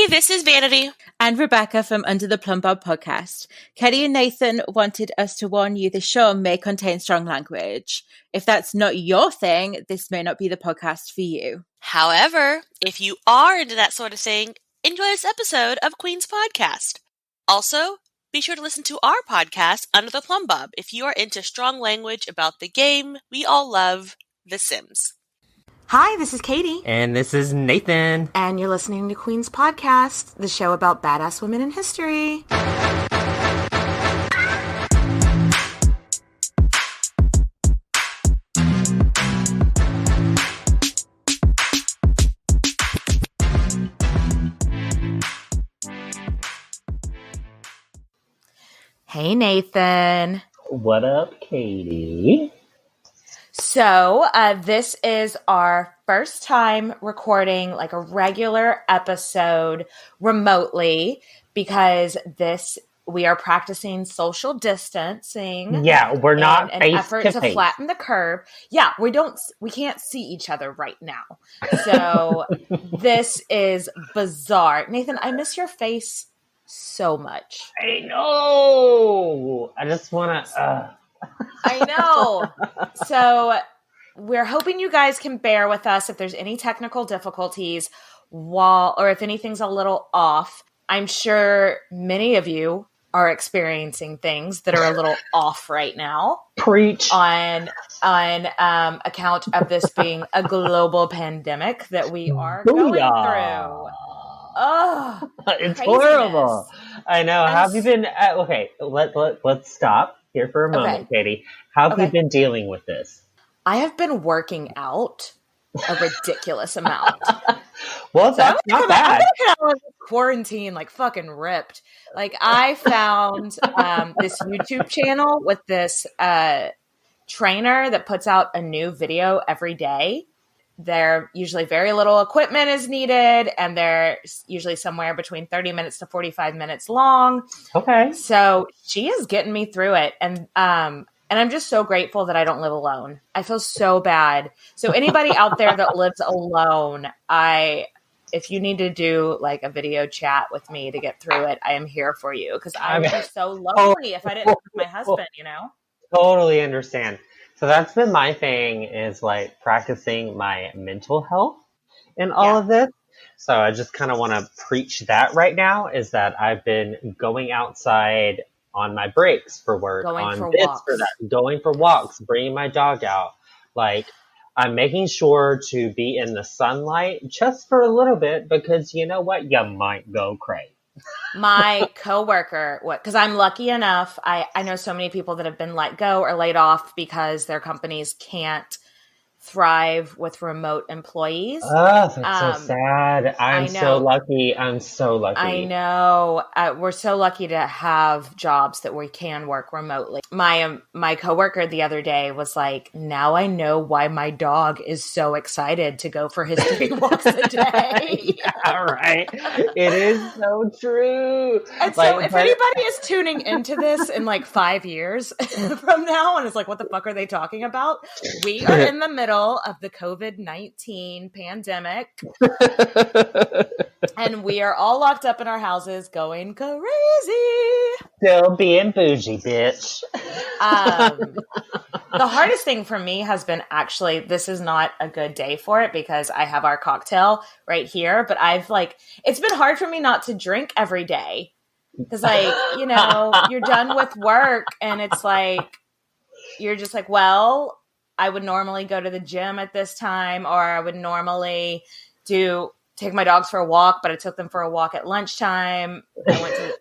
Hey, this is Vanity. And Rebecca from Under the Plum Bob podcast. Kelly and Nathan wanted us to warn you the show may contain strong language. If that's not your thing, this may not be the podcast for you. However, if you are into that sort of thing, enjoy this episode of Queen's Podcast. Also, be sure to listen to our podcast, Under the Plum Bob, if you are into strong language about the game we all love, The Sims. Hi, this is Katie. And this is Nathan. And you're listening to Queen's Podcast, the show about badass women in history. Hey, Nathan. What up, Katie? So, this is our first time recording like a regular episode remotely because we are practicing social distancing. Yeah, we're not in face an effort to face. flatten the curve. Yeah, we can't see each other right now. So, this is bizarre. Nathan, I miss your face so much. I know. I just want to. I know. So we're hoping you guys can bear with us if there's any technical difficulties or if anything's a little off. I'm sure many of you are experiencing things that are a little off right now. Preach. On account of this being a global pandemic that we are going through. Oh, it's craziness. horrible. I know. How have you been? Okay, let's stop here for a moment, Katie. How have you been dealing with this? I have been working out a ridiculous amount. Well, that's not bad. I'm gonna quarantine like fucking ripped. Like I found this YouTube channel with this trainer that puts out a new video every day. They're usually very little equipment is needed, and they're usually somewhere between 30 minutes to 45 minutes long. Okay. So she is getting me through it. And I'm just so grateful that I don't live alone. I feel so bad. So anybody out there that lives alone, if you need to do like a video chat with me to get through it, I am here for you. Because I would be so lonely if I didn't have my husband, you know? Totally understand. So that's been my thing, is like practicing my mental health in all of this. So I just kind of want to preach that right now, is that I've been going outside on my breaks for work, going for walks, bringing my dog out. Like I'm making sure to be in the sunlight just for a little bit, because you know what? You might go crazy. My coworker, because I'm lucky enough, I know so many people that have been let go or laid off because their companies can't thrive with remote employees. Oh, that's so sad. I'm so lucky. I know. We're so lucky to have jobs that we can work remotely. My coworker the other day was like, now I know why my dog is so excited to go for his 3 walks a day. Yeah, right. It is so true. And so if anybody is tuning into this in like 5 years from now and is like, what the fuck are they talking about? We are in the middle of the COVID-19 pandemic. And we are all locked up in our houses going crazy. Still being bougie, bitch. The hardest thing for me has been actually, this is not a good day for it because I have our cocktail right here, but it's been hard for me not to drink every day. Because you're done with work and it's like, you're just like, well, I would normally go to the gym at this time, or I would normally take my dogs for a walk, but I took them for a walk at lunchtime. I went to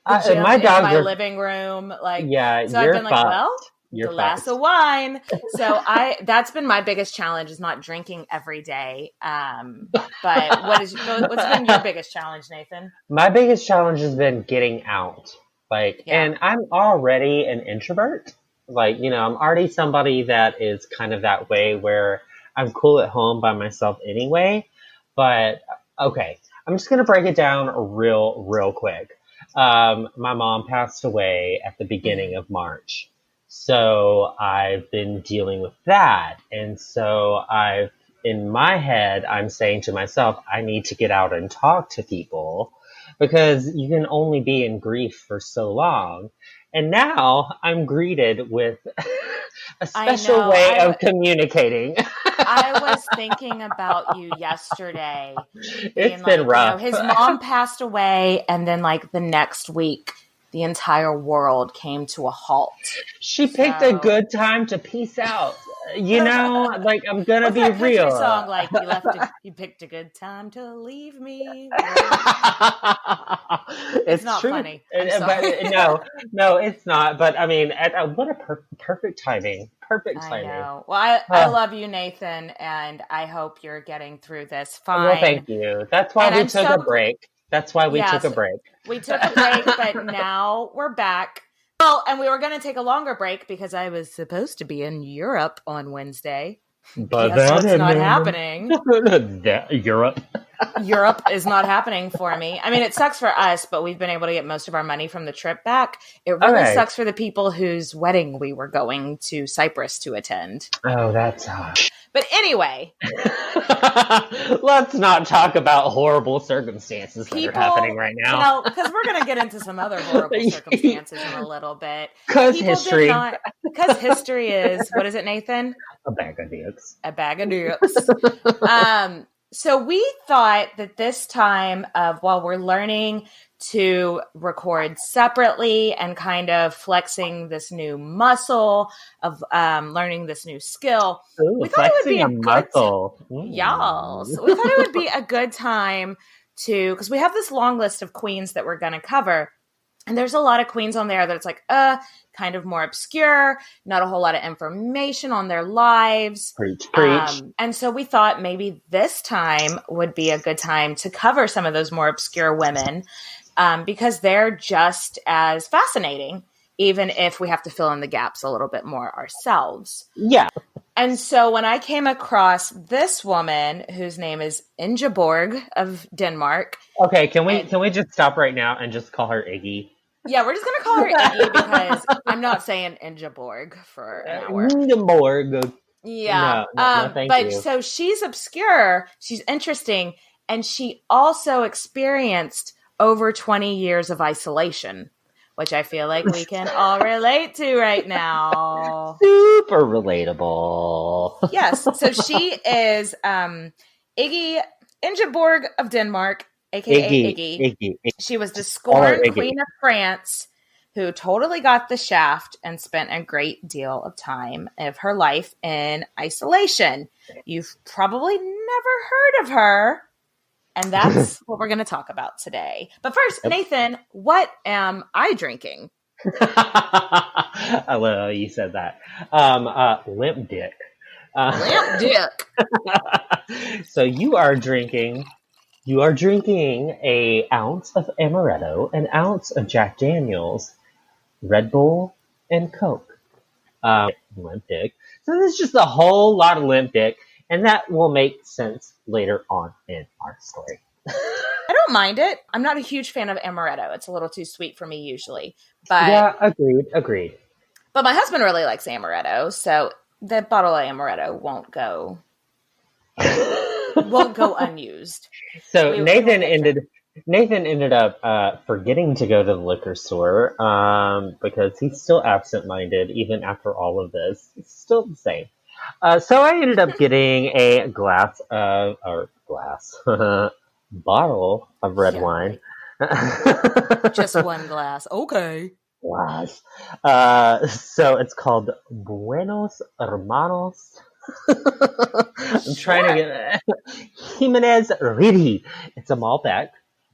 the gym in my living room. So I've been like, well, the glass of wine. So that's been my biggest challenge, is not drinking every day. But what's been your biggest challenge, Nathan? My biggest challenge has been getting out. And I'm already an introvert. I'm already somebody that is kind of that way, where I'm cool at home by myself anyway. But, okay, I'm just going to break it down real quick. My mom passed away at the beginning of March. So I've been dealing with that. And so I've in my head, I'm saying to myself, I need to get out and talk to people because you can only be in grief for so long. And now I'm greeted with a special way of communicating. I was thinking about you yesterday. It's been rough. His mom passed away, and then like the next week, the entire world came to a halt. She picked a good time to peace out. Like I'm gonna be real. Song like you picked a good time to leave me. It's not true. funny. But, no, it's not. But I mean, what a perfect timing. Perfect timing. I know. Well, I love you, Nathan, and I hope you're getting through this fine. Well, thank you. That's why we took a break. That's why we took a break. We took a break, but now we're back. Well, and we were going to take a longer break because I was supposed to be in Europe on Wednesday. But that's not happening. Europe. Europe is not happening for me. I mean, it sucks for us, but we've been able to get most of our money from the trip back. It really sucks for the people whose wedding we were going to Cyprus to attend. Oh, that's harsh. But anyway. Let's not talk about horrible circumstances that are happening right now. Well, because we're going to get into some other horrible circumstances in a little bit. Because history. Because history is, what is it, Nathan? A bag of dicks. A bag of dicks. So we thought that this time of while we're learning to record separately and kind of flexing this new muscle of learning this new skill, we thought it would be a muscle. Y'all. So we thought it would be a good time because we have this long list of queens that we're going to cover. And there's a lot of queens on there that it's like, kind of more obscure, not a whole lot of information on their lives. Preach. And so we thought maybe this time would be a good time to cover some of those more obscure women because they're just as fascinating, even if we have to fill in the gaps a little bit more ourselves. Yeah. And so when I came across this woman whose name is Ingeborg of Denmark. Okay, can we just stop right now and just call her Iggy? Yeah, we're just going to call her Iggy because I'm not saying Ingeborg for an hour. Ingeborg. Yeah. No, thank you. So she's obscure, she's interesting, and she also experienced over 20 years of isolation, which I feel like we can all relate to right now. Super relatable. Yes. So she is Ingeborg of Denmark, a.k.a. Iggy. She was the scorned queen of France who totally got the shaft and spent a great deal of time of her life in isolation. You've probably never heard of her, and that's what we're going to talk about today. But first, Nathan, what am I drinking? I love how you said that. Limp dick. Limp dick. So you are drinking a ounce of amaretto, an ounce of Jack Daniels, Red Bull, and Coke. Limp dick. So there's just a whole lot of limp dick, and that will make sense later on in our story. I don't mind it. I'm not a huge fan of amaretto. It's a little too sweet for me usually. But yeah, agreed. But my husband really likes amaretto, so the bottle of amaretto won't go unused. So Nathan ended up forgetting to go to the liquor store because he's still absent-minded even after all of this. It's still the same. So I ended up getting a bottle of red wine. Just one glass. Okay. Glass. So it's called Buenos Hermanos. I'm trying to get Jimenez Riri. It's a Malbec.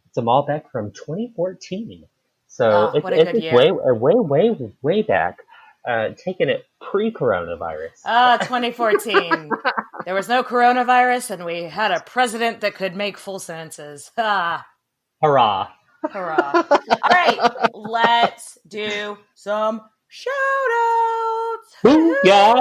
It's a Malbec from 2014. So it's way back. Taking it pre-coronavirus. 2014. There was no coronavirus, and we had a president that could make full sentences. Hurrah! Hurrah! All right, let's do some shout-outs. Yeah.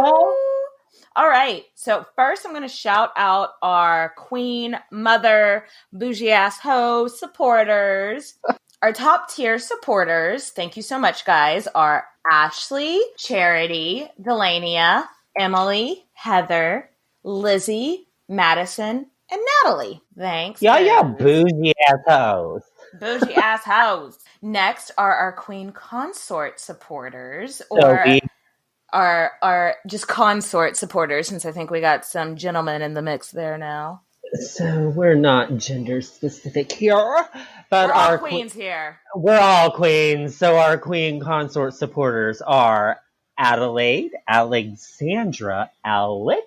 All right, so first I'm going to shout out our queen, mother, bougie-ass hoe supporters. Our top tier supporters, thank you so much, guys, are Ashley, Charity, Delania, Emily, Heather, Lizzie, Madison, and Natalie. Thanks. Yeah, Booze. bougie assholes. Bougie ass hoes. Next are our Queen Consort supporters, So or are just consort supporters, since I think we got some gentlemen in the mix there now. So we're not gender specific here, but We're all queens here. We're all queens. So our queen consort supporters are Adelaide, Alexandra, Allison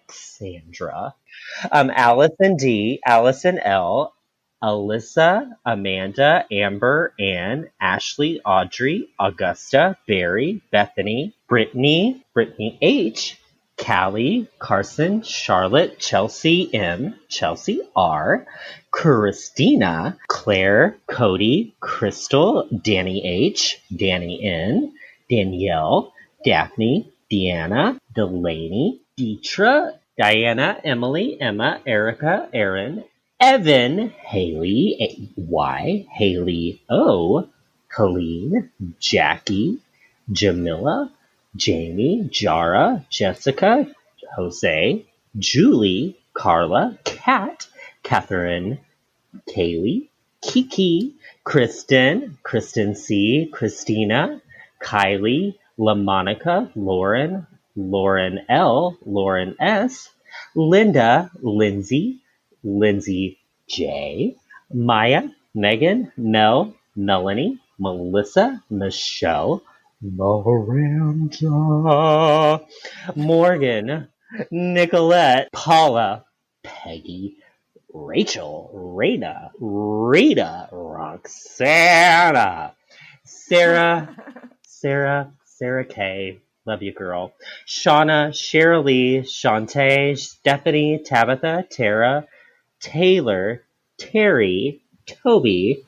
D, Allison L, Alyssa, Amanda, Amber, Ann, Ashley, Audrey, Augusta, Barry, Bethany, Brittany H, Callie, Carson, Charlotte, Chelsea M, Chelsea R, Christina, Claire, Cody, Crystal, Danny H, Danny N, Danielle, Daphne, Deanna, Delaney, Deetra, Diana, Emily, Emma, Erica, Erin, Evan, Haley, Y, Haley O, Colleen, Jackie, Jamila, Jamie, Jara, Jessica, Jose, Julie, Carla, Kat, Catherine, Kaylee, Kiki, Kristen C, Christina, Kylie, LaMonica, Lauren, Lauren L, Lauren S, Linda, Lindsay J, Maya, Megan, Mel, Melanie, Melissa, Michelle, Miranda, Morgan, Nicolette, Paula, Peggy, Rachel, Rita, Roxana, Sarah K, love you, girl, Shauna, Shirley, Shantae, Stephanie, Tabitha, Tara, Taylor, Terry, Toby,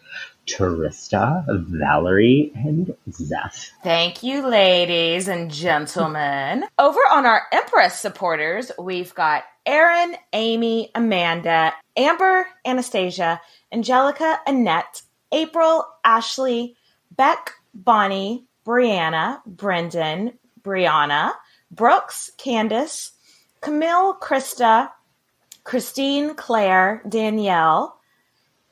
Terista, Valerie, and Zeph. Thank you, ladies and gentlemen. Over on our Empress supporters, we've got Erin, Amy, Amanda, Amber, Anastasia, Angelica, Annette, April, Ashley, Beck, Bonnie, Brianna, Brendan, Brianna, Brooks, Candace, Camille, Krista, Christine, Claire, Danielle,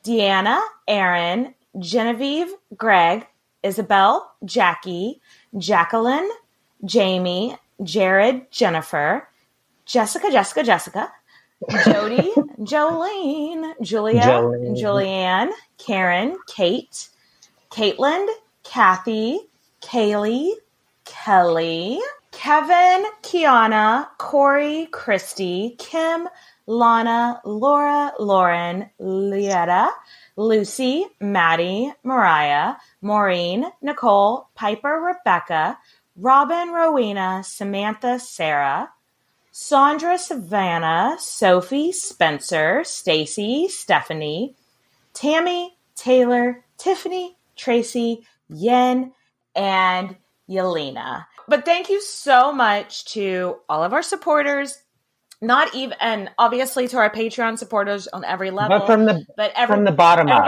Deanna, Aaron, Genevieve, Greg, Isabel, Jackie, Jacqueline, Jamie, Jared, Jennifer, Jessica, Jody, Jolene, Julia, Julianne, Karen, Kate, Caitlin, Kathy, Kaylee, Kelly, Kevin, Kiana, Corey, Christy, Kim, Lana, Laura, Lauren, Lietta, Lucy, Maddie, Mariah, Maureen, Nicole, Piper, Rebecca, Robin, Rowena, Samantha, Sarah, Sandra, Savannah, Sophie, Spencer, Stacy, Stephanie, Tammy, Taylor, Tiffany, Tracy, Yen, and Yelena. But thank you so much to all of our supporters, not even, and obviously to our Patreon supporters on every level. But from the bottom up.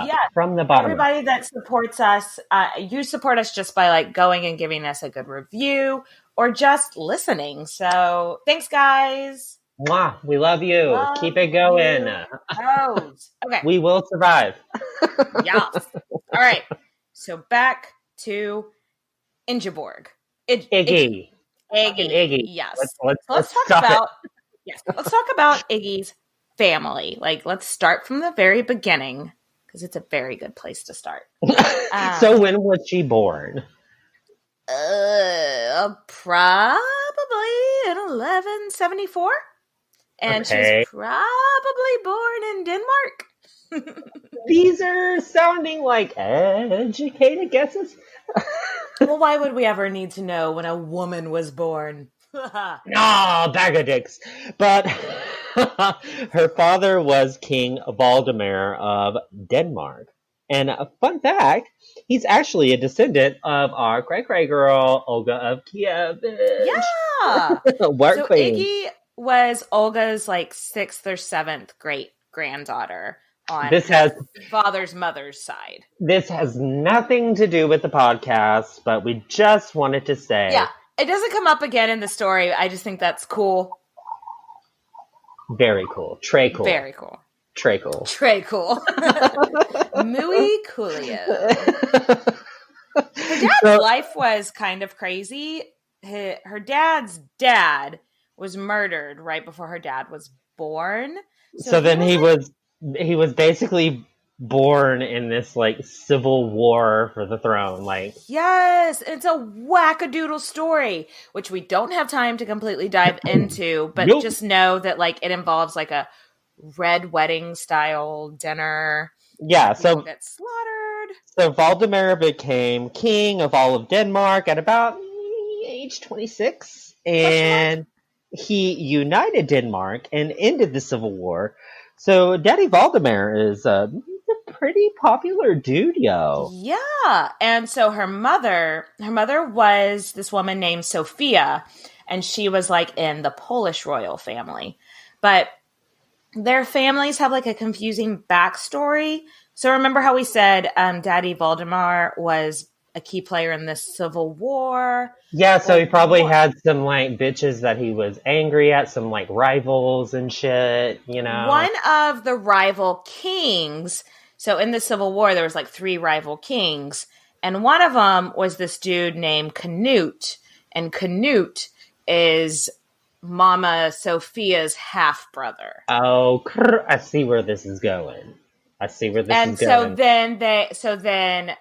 Yeah, everybody that supports us, you support us just by like going and giving us a good review or just listening. So thanks, guys. Mwah, we love you. Keep it going. Okay. We will survive. Yes. All right. So back to Ingeborg. Iggy. Yes. Let's talk about Iggy's family. Like, let's start from the very beginning because it's a very good place to start. So when was she born? Probably in 1174. And she was probably born in Denmark. These are sounding like educated guesses. Well, why would we ever need to know when a woman was born? Bag of dicks. But her father was King Valdemar of Denmark. And a fun fact, he's actually a descendant of our cray-cray girl, Olga of Kiev. Yeah! So queen. Iggy was Olga's like 6th or 7th great-granddaughter on father's mother's side. This has nothing to do with the podcast, but we just wanted to say... Yeah, it doesn't come up again in the story. I just think that's cool. Very cool. Trey cool. Very cool. Trey cool. Trey cool. Muy coolio. Her dad's life was kind of crazy. Her dad's dad was murdered right before her dad was born. So then he was basically born in this like civil war for the throne. Like, yes, it's a wackadoodle story, which we don't have time to completely dive into, but Nope. just know that like it involves like a red wedding style dinner. yeah. People get slaughtered. So Valdemar became king of all of Denmark at about age 26, and he united Denmark and ended the civil war. So Daddy Valdemar is he's a pretty popular dude, yo. Yeah. And so her mother was this woman named Sophia, and she was like in the Polish royal family. But their families have like a confusing backstory. So remember how we said Daddy Valdemar was a key player in the Civil War? Yeah, so he probably had some like bitches that he was angry at, some like rivals and shit, you know. One of the rival kings, so in the Civil War there was like 3 rival kings, and one of them was this dude named Canute, and Canute is Mama Sophia's half brother. Oh, I see where this is going. And so then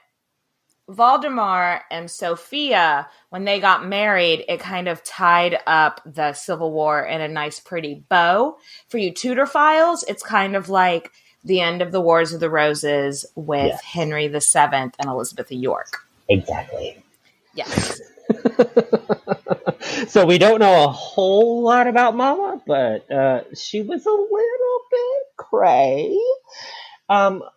Valdemar and Sophia, when they got married, it kind of tied up the Civil War in a nice, pretty bow. For you Tudor files, it's kind of like the end of the Wars of the Roses with Henry VII and Elizabeth of York. Exactly. Yes. So we don't know a whole lot about Mama, but she was a little bit cray.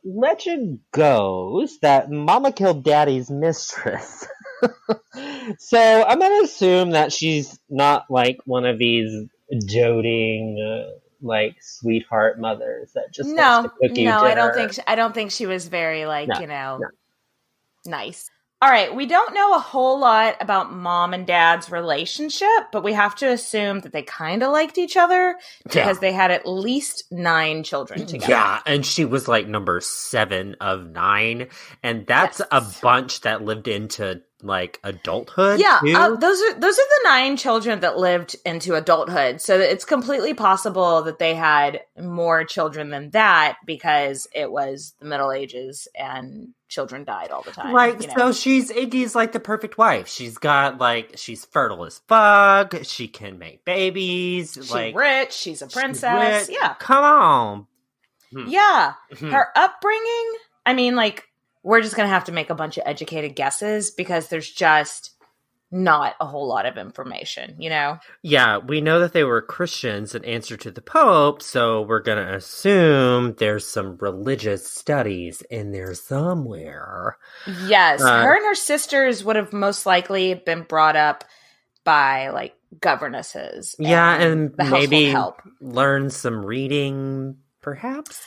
Legend goes that Mama killed Daddy's mistress. So I'm gonna assume that she's not like one of these doting, like sweetheart mothers that just wants to cook you dinner. I don't think she was very nice. All right, we don't know a whole lot about Mom and Dad's relationship, but we have to assume that they kind of liked each other because they had at least 9 children together. Yeah, and she was like number 7 of 9, and that's a bunch that lived into like adulthood. Yeah, too. those are the 9 children that lived into adulthood. So it's completely possible that they had more children than that because it was the Middle Ages and children died all the time. Right, so Iggy's like the perfect wife. She's fertile as fuck. She can make babies. She's rich. She's a princess. Yeah. Come on. Yeah. Her upbringing, I mean, like, we're just going to have to make a bunch of educated guesses because there's just not a whole lot of information, you know? Yeah, we know that they were Christians in answer to the Pope, so we're going to assume there's some religious studies in there somewhere. Yes, her and her sisters would have most likely been brought up by, like, governesses. And the maybe help. Learn some reading, perhaps?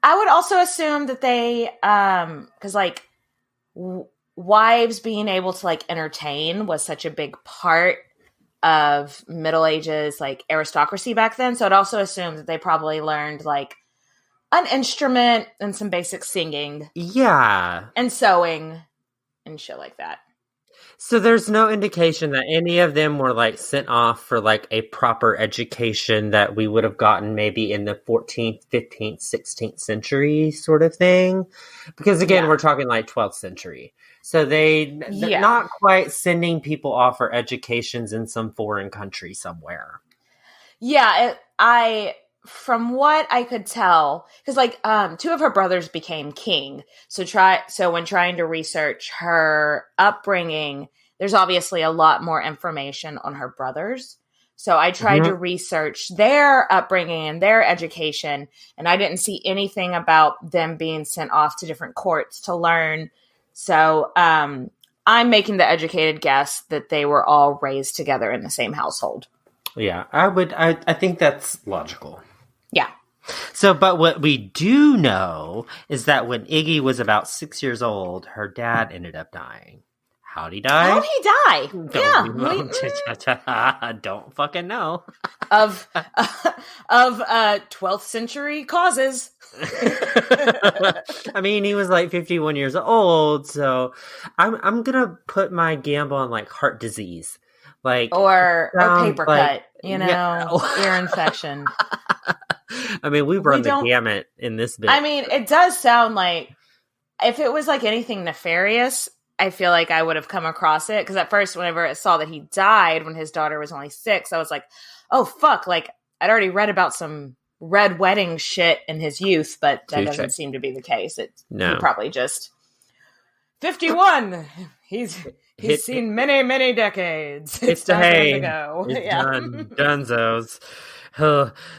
I would also assume that they, because, like, wives being able to like entertain was such a big part of Middle Ages like aristocracy back then. So I'd also assume that they probably learned like an instrument and some basic singing. Yeah. And sewing and shit like that. So there's no indication that any of them were like sent off for like a proper education that we would have gotten maybe in the 14th, 15th, 16th century sort of thing. Because again, we're talking like 12th century. So they're not quite sending people off for educations in some foreign country somewhere. Yeah, from what I could tell, because like 2 of her brothers became king. So when trying to research her upbringing, there's obviously a lot more information on her brothers. So I tried to research their upbringing and their education, and I didn't see anything about them being sent off to different courts to learn. So I'm making the educated guess that they were all raised together in the same household. Yeah, I think that's logical. Yeah. So, but what we do know is that when Iggy was about 6 years old, her dad ended up dying. How'd he die? How'd he die? Don't fucking know. Of 12th century causes. I mean, he was like 51 years old, so I'm gonna put my gamble on like heart disease, like or a paper like, cut, ear infection. I mean, we run the gamut in this bit. I mean, it does sound like if it was like anything nefarious, I feel like I would have come across it. Because at first, whenever I saw that he died when his daughter was only 6, I was like, oh, fuck. Like, I'd already read about some red wedding shit in his youth, but that doesn't seem to be the case. He probably just 51. He's seen many, many decades. It's time to go. Done. Dunzos.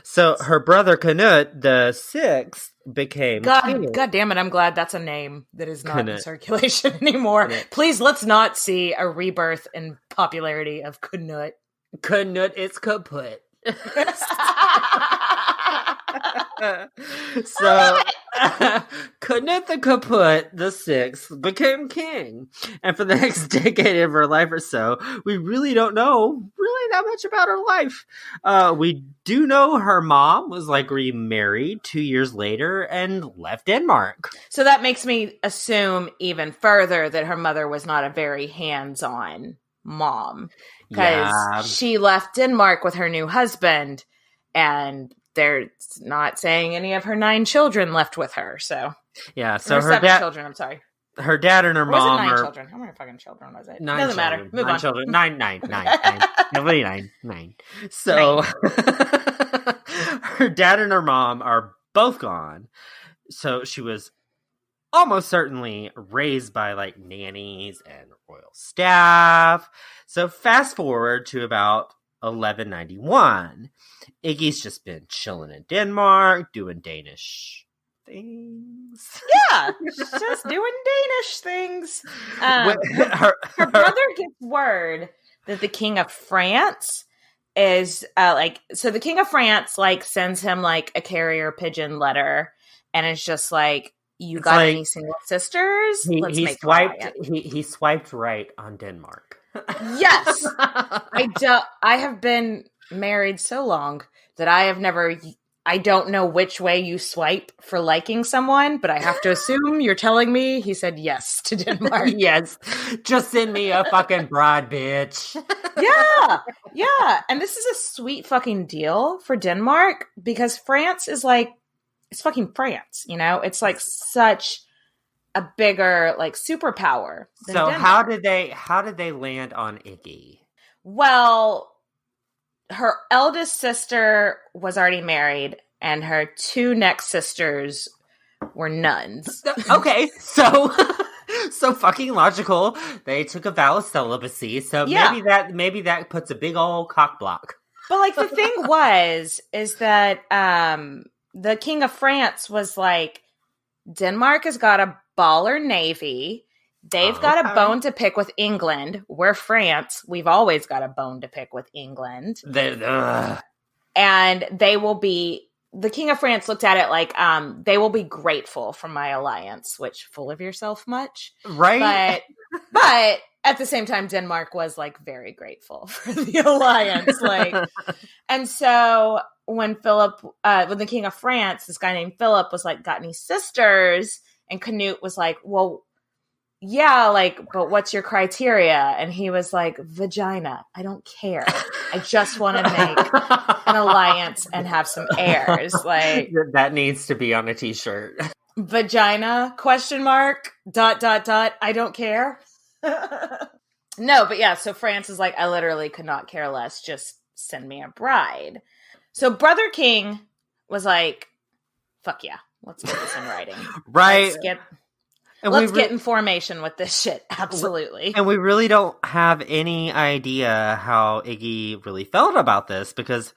So her brother Canute the 6th became king. God damn it, I'm glad that's a name that is not in circulation anymore. Please, let's not see a rebirth in popularity of Canute. Canute is kaput. So Canute the Kaput the 6th became king, and for the next decade of her life or so, we really don't know really that much about her life. We do know her mom was like remarried 2 years later and left Denmark. So that makes me assume even further that her mother was not a very hands-on mom, because she left Denmark with her new husband, and they're not saying any of her 9 children left with her. So so her 7 children. I'm sorry. Her dad and her mom was it 9 children? How many fucking children was it? 9 Doesn't children. matter. Move 9 on. Children. 9. Nobody 9. So her dad and her mom are both gone. So she was almost certainly raised by like nannies and royal staff. So fast forward to about 1191. Iggy's just been chilling in Denmark, doing Danish things. Yeah, just doing Danish things. Her brother gets word that the King of France is so the King of France like sends him like a carrier pigeon letter, and it's just like, you got like, any single sisters? He swiped right on Denmark. Yes. I have been married so long that I don't know which way you swipe for liking someone, but I have to assume you're telling me he said yes to Denmark. Yes. Just send me a fucking broad, bitch. Yeah. And this is a sweet fucking deal for Denmark, because France is like, it's fucking France, It's like such a bigger like superpower than So Denmark. how did they land on Iggy? Well, her eldest sister was already married, and her 2 next sisters were nuns. Okay, so fucking logical. They took a vow of celibacy, so maybe that puts a big old cock block. But like the thing is that the King of France was like, Denmark has got a baller navy. They've got a bone to pick with England. We're France. We've always got a bone to pick with England. And they will be, the King of France looked at it like, they will be grateful for my alliance, which, full of yourself much. Right. But at the same time, Denmark was like very grateful for the alliance. And so when the King of France, this guy named Philip was like, got any sisters? And Canute was like, well, yeah, but what's your criteria? And he was like, vagina. I don't care. I just want to make an alliance and have some heirs. Like, that needs to be on a t-shirt. Vagina ? I don't care. No, but yeah, so France is like, I literally could not care less. Just send me a bride. So Brother King was like, fuck yeah, let's get this in writing. Right. Let's get in formation with this shit. Absolutely. And we really don't have any idea how Iggy really felt about this, because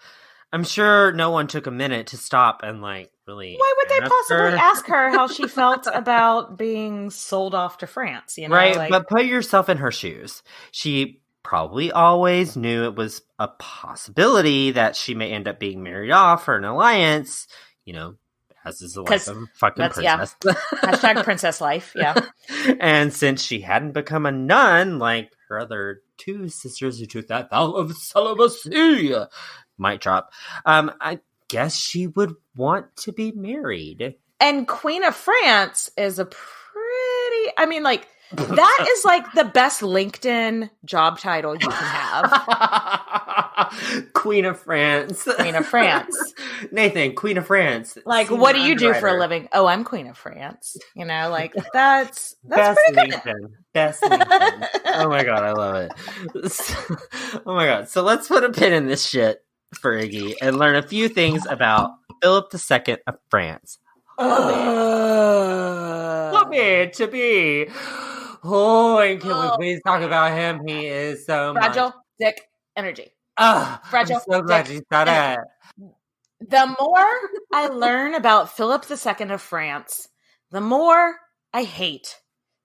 I'm sure no one took a minute to stop and really. Why would they possibly ask her how she felt about being sold off to France? Right. But put yourself in her shoes. She probably always knew it was a possibility that she may end up being married off or an alliance, as is the life of a fucking princess. Hashtag princess life. Yeah. And since she hadn't become a nun like her other two sisters who took that vow of celibacy, mic drop, I guess she would want to be married. And Queen of France is a pretty, I mean, like, that is like the best LinkedIn job title you can have. Queen of France. Queen of France. Nathan, Queen of France. Like, what do you do for a living? Oh, I'm Queen of France. You know, like, that's best pretty good. LinkedIn. Best LinkedIn. Oh my God, I love it. Oh my God. So let's put a pin in this shit for Iggy and learn a few things about Philip II of France. Love to be. Oh, and can we please talk about him? He is so fragile dick energy. Fragile. I'm so glad you said it. The more I learn about Philip II of France, the more I hate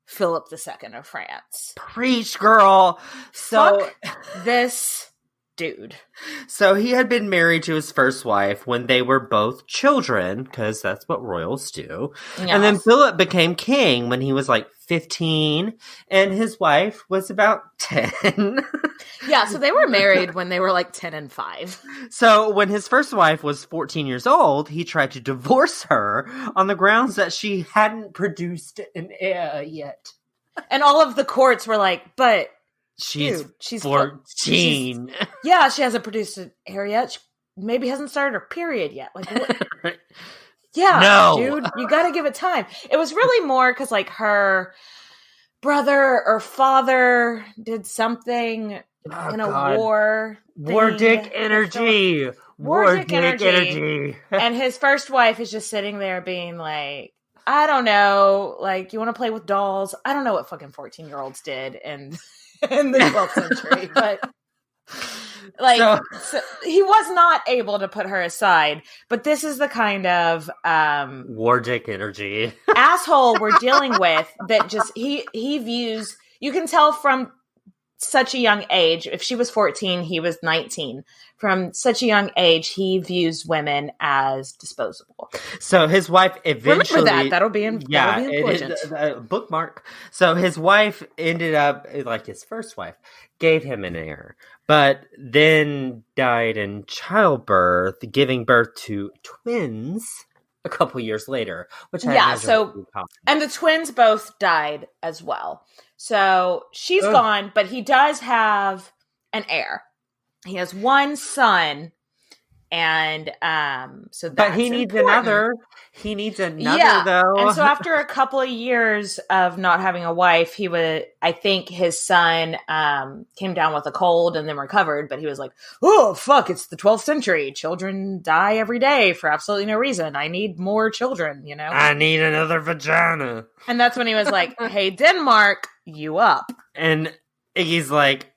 Philip II of France. Preach, girl. So fuck this dude. So he had been married to his first wife when they were both children, because that's what royals do. Yes. And then Philip became king when he was like 15, and his wife was about 10. Yeah, so they were married when they were like 10 and 5. So when his first wife was 14 years old, he tried to divorce her on the grounds that she hadn't produced an heir yet. And all of the courts were like, but she's dude, she's 14. Yeah, she hasn't produced an heir yet. She maybe hasn't started her period yet. Like, what? Yeah, no. Dude, you got to give it time. It was really more because, like, her brother or father did something in a war. War dick energy. War dick energy. And his first wife is just sitting there being like, I don't know, like, you want to play with dolls? I don't know what fucking 14-year-olds did in the 12th century, but like, so he was not able to put her aside. But this is the kind of war dick energy asshole we're dealing with. That just he views. You can tell from such a young age. If she was 14, he was 19. From such a young age, he views women as disposable. So his wife eventually... Remember that. That'll be important. Bookmark. So his wife ended up, like his first wife, gave him an heir, but then died in childbirth, giving birth to twins a couple years later. Which I imagine so... And the twins both died as well. So she's gone, but he does have an heir. He has one son, and so that's but he needs another. He needs another, though. And so after a couple of years of not having a wife, I think his son came down with a cold and then recovered. But he was like, "Oh fuck! It's the 12th century. Children die every day for absolutely no reason. I need more children. You know, I need another vagina." And that's when he was like, "Hey, Denmark, you up?" And Iggy's like,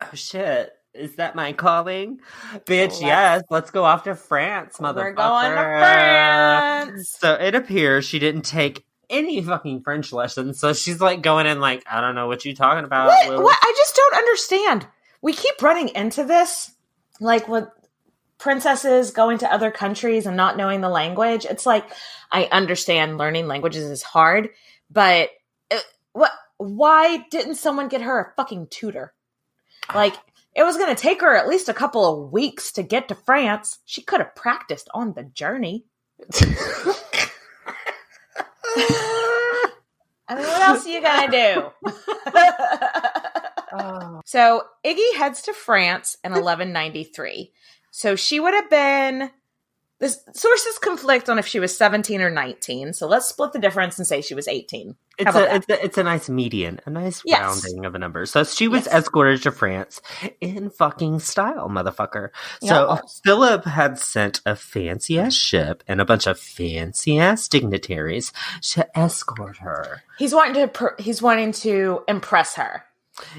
"Oh shit. Is that my calling? Bitch, yes. Let's go off to France, motherfucker." We're going to France. So it appears she didn't take any fucking French lessons. So she's like going in like, I don't know what you talking about. What? I just don't understand. We keep running into this. Like with princesses going to other countries and not knowing the language. It's like, I understand learning languages is hard. But why didn't someone get her a fucking tutor? Like... It was going to take her at least a couple of weeks to get to France. She could have practiced on the journey. I mean, what else are you going to do? So Iggy heads to France in 1193. So she would have been... The sources conflict on if she was 17 or 19. So let's split the difference and say she was 18. It's a nice median, a nice rounding of a number. So she was escorted to France in fucking style, motherfucker. So Philip had sent a fancy-ass ship and a bunch of fancy-ass dignitaries to escort her. He's wanting to impress her.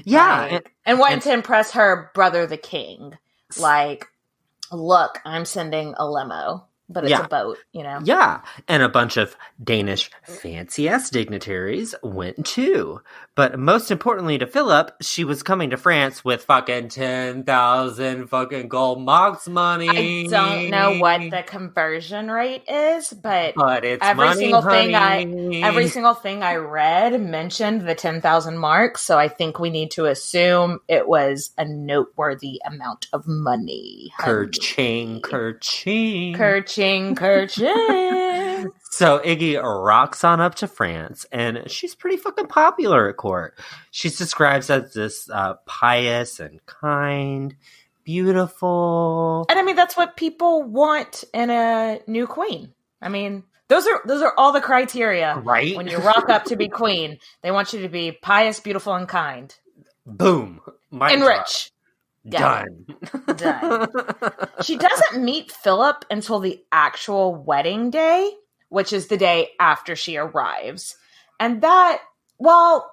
Yeah. Right? And wanting to impress her brother, the king. Like... Look, I'm sending a limo. but it's a boat, you know? Yeah, and a bunch of Danish fancy-ass dignitaries went too. But most importantly to Philip, she was coming to France with fucking 10,000 fucking gold marks money. I don't know what the conversion rate is, but it's every money, single honey. every single thing I read mentioned the 10,000 marks, so I think we need to assume it was a noteworthy amount of money. Kerching, kerching. Kerching, kerching. So Iggy rocks on up to France, and she's pretty fucking popular at court. She's described as this pious and kind, beautiful. And I mean, that's what people want in a new queen. I mean, those are all the criteria. Right? When you rock up to be queen, they want you to be pious, beautiful, and kind. Boom. And rich. Done. Done. She doesn't meet Philip until the actual wedding day, which is the day after she arrives. And that, well,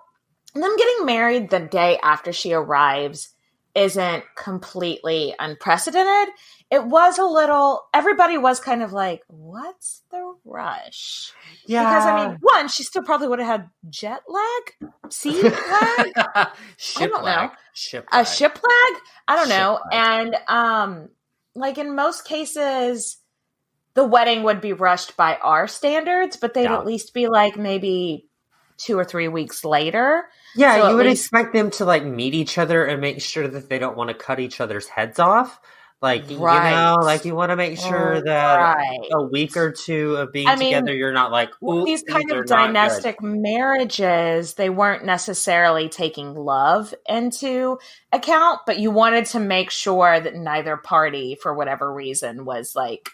them getting married the day after she arrives isn't completely unprecedented. It was a little, everybody was kind of like, what's the rush? Yeah. Because, I mean, one, she still probably would have had jet lag? Sea lag? I don't know. Ship A ship lag? I don't know. Lag. And, like in most cases, the wedding would be rushed by our standards, but they'd at least be like maybe 2 or 3 weeks later. Yeah, So you would expect them to like meet each other and make sure that they don't want to cut each other's heads off. Like, you know, like you want to make sure that a week or two of being together, you're not like, these kind of dynastic marriages, they weren't necessarily taking love into account, but you wanted to make sure that neither party, for whatever reason, was like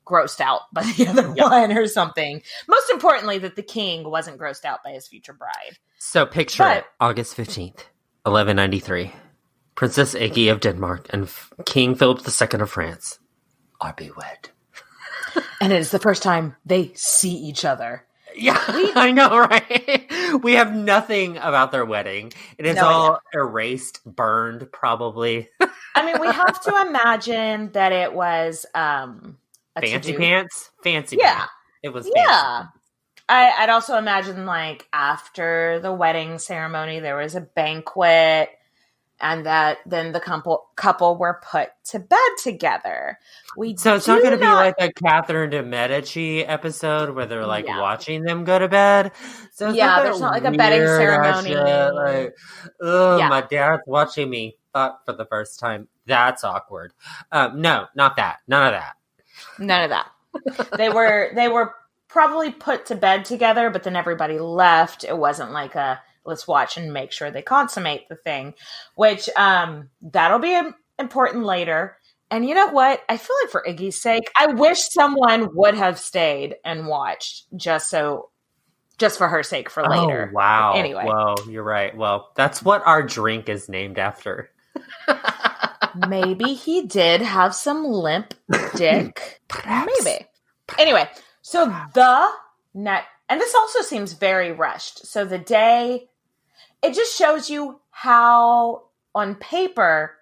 grossed out by the other one or something. Most importantly, that the king wasn't grossed out by his future bride. So picture it, August 15th, 1193. Princess Iggy of Denmark and King Philip II of France are bewed. And it is the first time they see each other. Yeah, I know, right? We have nothing about their wedding. It is all erased, burned, probably. I mean, we have to imagine that it was fancy pants? Fancy yeah. pants. It was fancy. Yeah. I'd also imagine, like, after the wedding ceremony, there was a banquet, and that then the couple were put to bed together. So it's not going to be like a Catherine de Medici episode where they're like watching them go to bed. So there's not like a bedding ceremony. Like, my dad's watching me fuck for the first time. That's awkward. No, not that. None of that. None of that. They were probably put to bed together, but then everybody left. It wasn't like a let's watch and make sure they consummate the thing, which that'll be important later. And you know what? I feel like for Iggy's sake, I wish someone would have stayed and watched just for her sake for later. Oh, wow. Anyway. Well, you're right. Well, that's what our drink is named after. Maybe he did have some limp dick. Perhaps. Maybe. Anyway, so and this also seems very rushed. So the day, it just shows you how, on paper,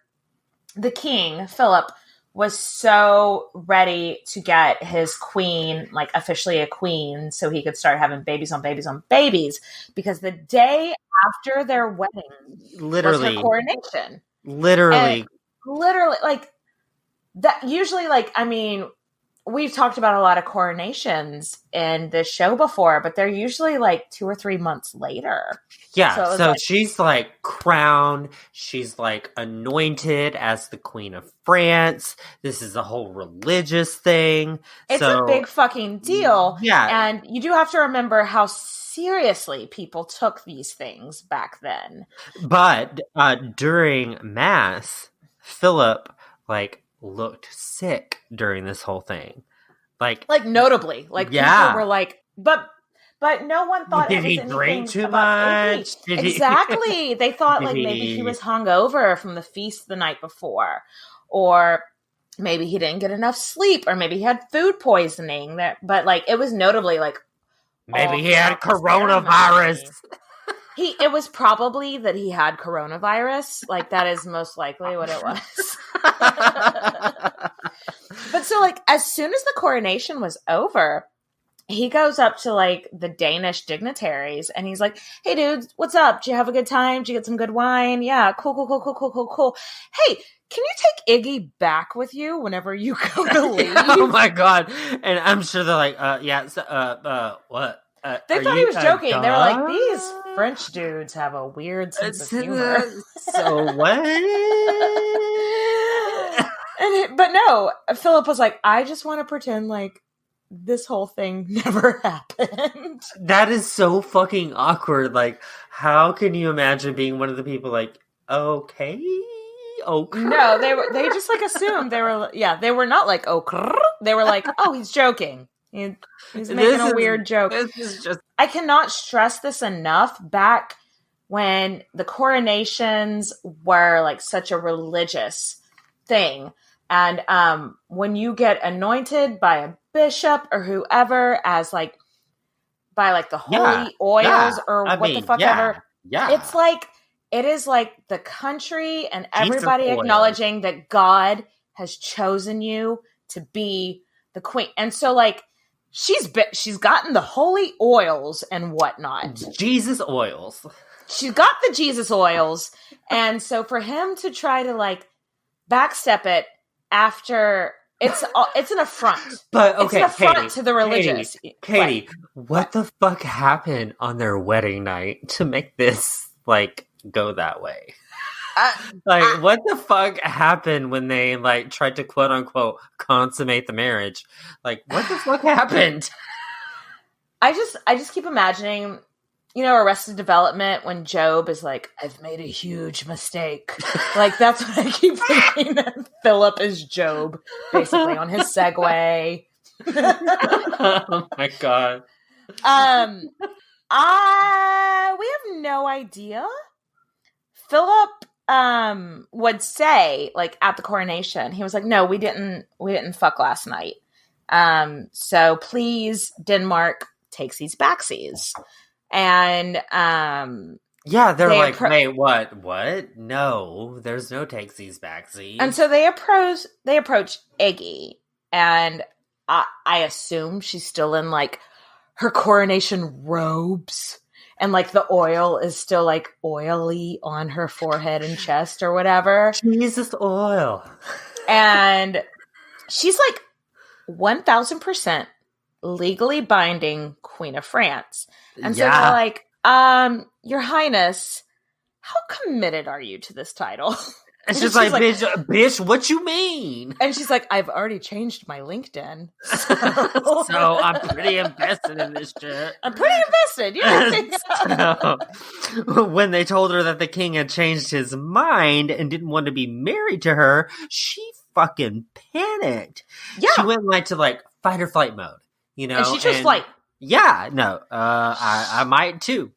the king, Philip, was so ready to get his queen, like officially a queen, so he could start having babies on babies on babies. Because the day after their wedding was her coronation. Literally, like that. Usually, like, I mean, we've talked about a lot of coronations in this show before, but they're usually like 2 or 3 months later. Yeah, so she's like crowned. She's like anointed as the Queen of France. This is a whole religious thing. It's a big fucking deal. Yeah. And you do have to remember how seriously people took these things back then. But during Mass, Philip, like, looked sick during this whole thing. Like notably. Like, people were like, but no one thought did he drink too much? Exactly. They thought like maybe he was hungover from the feast the night before, or maybe he didn't get enough sleep, or maybe he had food poisoning. But like it was notably like maybe he had coronavirus. It was probably that he had coronavirus. Like that is most likely what it was. But so, like, as soon as the coronation was over, he goes up to, like, the Danish dignitaries, and he's like, hey, dudes, what's up? Did you have a good time? Did you get some good wine? Yeah, cool. Hey, can you take Iggy back with you whenever you go to leave? Oh, my God. And I'm sure they're like, yeah, so, what? They thought he was joking. They were like, these French dudes have a weird sense of humor. So what? But no, Philip was like, I just want to pretend like this whole thing never happened. That is so fucking awkward. Like, how can you imagine being one of the people like, okay? No, they just like assumed they were not like, they were like, oh, he's joking. He's making a weird joke. This is just... I cannot stress this enough. Back when the coronations were like such a religious thing, and when you get anointed by a bishop or whoever as like by like the holy oils or what the fuck ever, it's like it is like the country and everybody acknowledging that God has chosen you to be the queen, and so like. She's gotten the holy oils and whatnot. Jesus oils. She's got the Jesus oils. And so for him to try to like backstep it after it's an affront. But okay, it's an affront to the religious. Katie, what the fuck happened on their wedding night to make this like go that way? What the fuck happened when they like tried to quote unquote consummate the marriage? Like, what the fuck happened? I just keep imagining, Arrested Development when Job is like, I've made a huge mistake. Like, that's what I keep thinking. Philip is Job, basically on his Segway. Oh my God. We have no idea. Philip would say like at the coronation, he was like, no, we didn't fuck last night. So please, Denmark takes these backsies. And they're like, wait, what? No, there's no takesies backsies. And so they approach Iggy, and I assume she's still in like her coronation robes. And, like, the oil is still, like, oily on her forehead and chest or whatever. Jesus oil. And she's, like, 1,000% legally binding Queen of France. And so they're like, Your Highness, how committed are you to this title? And she's like, bitch, what you mean? And she's like, I've already changed my LinkedIn. So I'm pretty invested in this shit. I'm pretty invested. Yeah, I think so. When they told her that the king had changed his mind and didn't want to be married to her, she fucking panicked. Yeah. She went like to like fight or flight mode, And she chose flight. Yeah, no, I might too.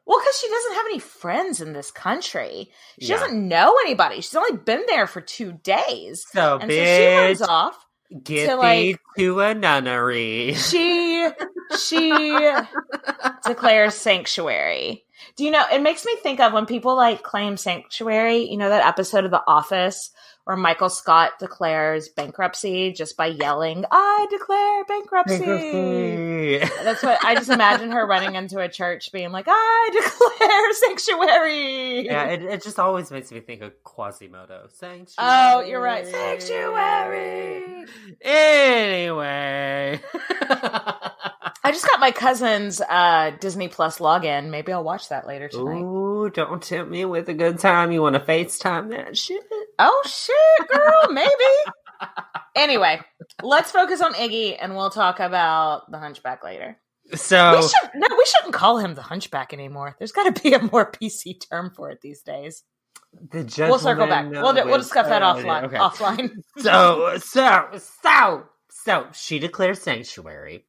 Well, because she doesn't have any friends in this country. She doesn't know anybody. She's only been there for 2 days. So, and bitch, so she runs off. Get thee to a nunnery. She declares sanctuary. Do you know, it makes me think of when people like claim sanctuary, that episode of The Office where Michael Scott declares bankruptcy just by yelling, I declare bankruptcy. That's what I just imagine her running into a church being like, I declare sanctuary. Yeah, it just always makes me think of Quasimodo. Sanctuary. Oh, you're right. Sanctuary. Anyway. I just got my cousin's Disney Plus login. Maybe I'll watch that later tonight. Ooh, don't tempt me with a good time. You want to FaceTime that shit? Oh, shit, girl. Maybe. Anyway, let's focus on Iggy, and we'll talk about the Hunchback later. So we shouldn't call him the Hunchback anymore. There's got to be a more PC term for it these days. We'll circle back. We'll discuss that offline. Okay. Offline. So she declares sanctuary.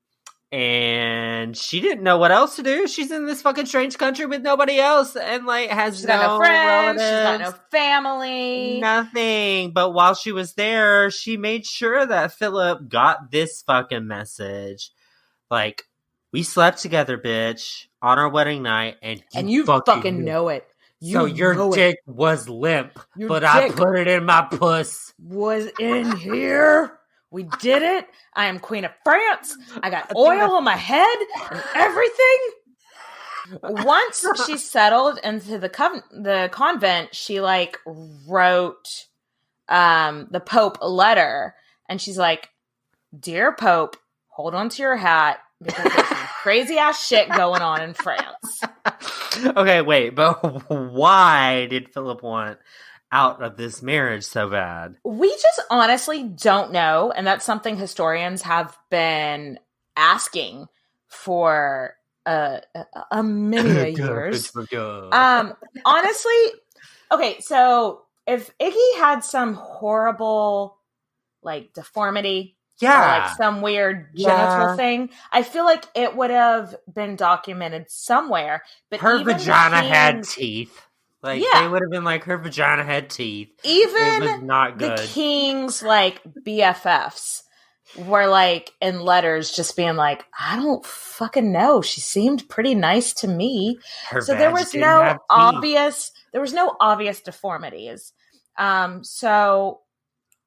And she didn't know what else to do. She's in this fucking strange country with nobody else, and like she's got no friends, she's got no family, nothing. But while she was there, she made sure that Philip got this fucking message: like, we slept together, bitch, on our wedding night, and you fucking know it. So your dick was limp, but I put it in my puss. Was in here. We did it. I am Queen of France. I got oil on my head and everything. Once she settled into the convent, she like wrote the Pope a letter, and she's like, "Dear Pope, hold on to your hat because there's some crazy ass shit going on in France." Okay, wait, but why did Philip want out of this marriage so bad? We just honestly don't know, and that's something historians have been asking for a many years. Honestly, okay, so if Iggy had some horrible like deformity, or like some weird genital thing, I feel like it would have been documented somewhere. But her vagina had teeth. Like, they would have been like, her vagina had teeth. Even it was not good. The king's like BFFs were like in letters just being like, I don't fucking know. She seemed pretty nice to me. So there was no obvious deformities. So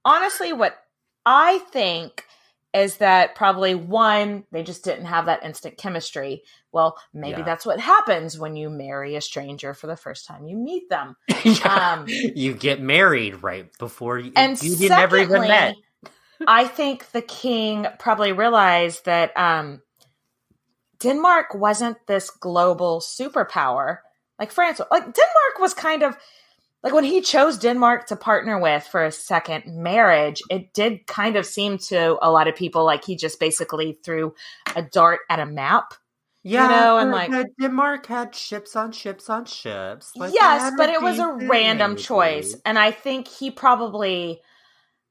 honestly, what I think is that probably one, they just didn't have that instant chemistry. Well, maybe that's what happens when you marry a stranger for the first time you meet them. You get married right before you secondly, never even met. I think the king probably realized that Denmark wasn't this global superpower like France. Like Denmark was kind of like when he chose Denmark to partner with for a second marriage, it did kind of seem to a lot of people like he just basically threw a dart at a map. Yeah, you know, and like Denmark had ships on ships on ships. Like, yes, but it was a random choice. And I think he probably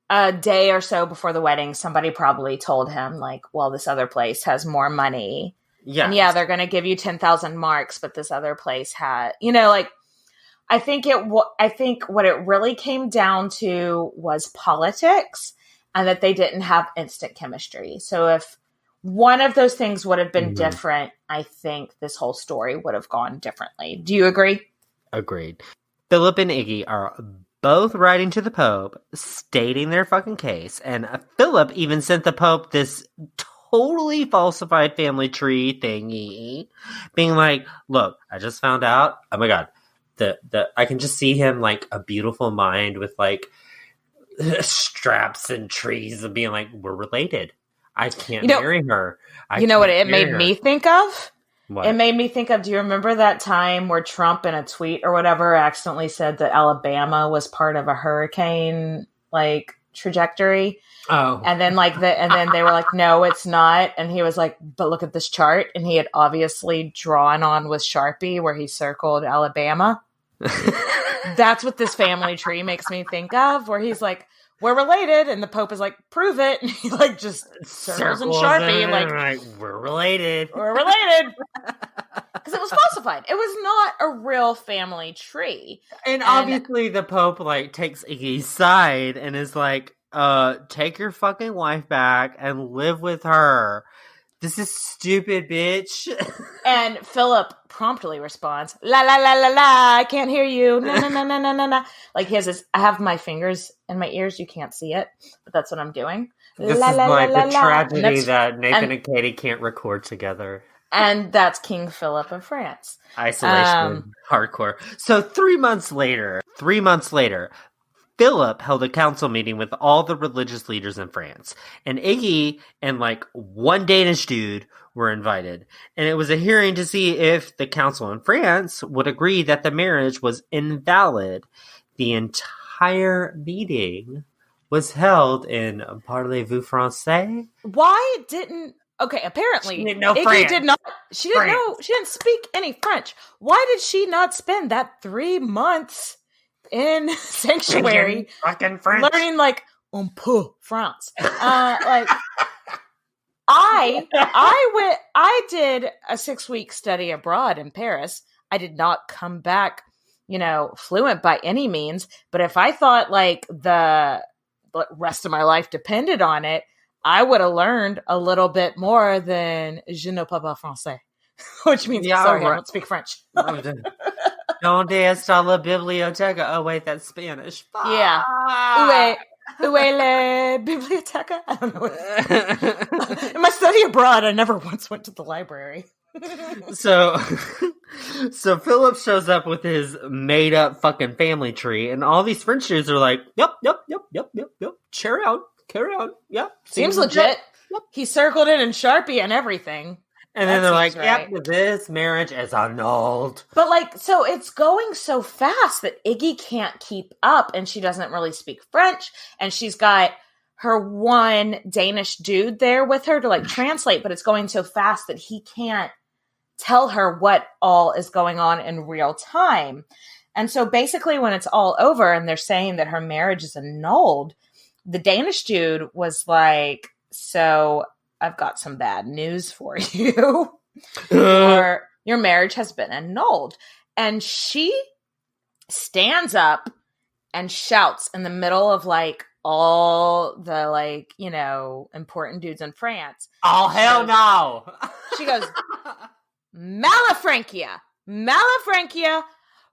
a day or so before the wedding, somebody probably told him like, well, this other place has more money. Yeah. And they're going to give you 10,000 marks, but this other place had, you know, like, I think what it really came down to was politics and that they didn't have instant chemistry. So if one of those things would have been different, I think this whole story would have gone differently. Do you agree? Agreed. Philip and Iggy are both writing to the Pope, stating their fucking case. And Philip even sent the Pope this totally falsified family tree thingy, being like, look, I just found out. Oh my God. I can just see him like a beautiful mind with like straps and trees and being like, we're related. I can't marry her. You know what it made me think of? What? It made me think of, do you remember that time where Trump in a tweet or whatever accidentally said that Alabama was part of a hurricane like trajectory? Oh. And then then they were like, no, it's not. And he was like, but look at this chart. And he had obviously drawn on with Sharpie where he circled Alabama. That's what this family tree makes me think of, where he's like, we're related, and the Pope is like, prove it, and he like just circles in Sharpie, like we're related. We're related. Because it was falsified. It was not a real family tree. And obviously the Pope like takes Iggy's side and is like, take your fucking wife back and live with her. This is stupid, bitch. And Philip promptly responds, la la la la la, I can't hear you. Na na na na na na na. Like he has this, I have my fingers in my ears, you can't see it, but that's what I'm doing. This la, is la, like la, the la, tragedy that Nathan and Katie can't record together. And that's King Philip of France. Isolation, hardcore. So 3 months later, Philip held a council meeting with all the religious leaders in France. And Iggy and like one Danish dude were invited. And it was a hearing to see if the council in France would agree that the marriage was invalid. The entire meeting was held in Parlez-vous Français? Why didn't... Okay, apparently she didn't know Iggy French. did not. She didn't know. She didn't speak any French. Why did she not spend that 3 months in sanctuary fucking French, learning like un peu France? Like I did a 6-week study abroad in Paris. I did not come back, fluent by any means. But if I thought like the rest of my life depended on it, I would have learned a little bit more than je ne parle pas français, which means sorry, I don't speak French. Donde está la biblioteca? Oh, wait, that's Spanish. Fuck. Yeah. Ue la biblioteca? I don't know. In my study abroad, I never once went to the library. So Philip shows up with his made up fucking family tree, and all these French dudes are like, yep. Carry on. Yep. Seems legit. Yep. He circled it in Sharpie and everything. And then they're like, yep, this marriage is annulled. But like, so it's going so fast that Iggy can't keep up, and she doesn't really speak French, and she's got her one Danish dude there with her to like translate, but it's going so fast that he can't tell her what all is going on in real time. And so basically when it's all over and they're saying that her marriage is annulled, the Danish dude was like, so I've got some bad news for you. Your marriage has been annulled. And she stands up and shouts in the middle of like all the like, you know, important dudes in France. Oh, hell no. She goes, Malafranquia,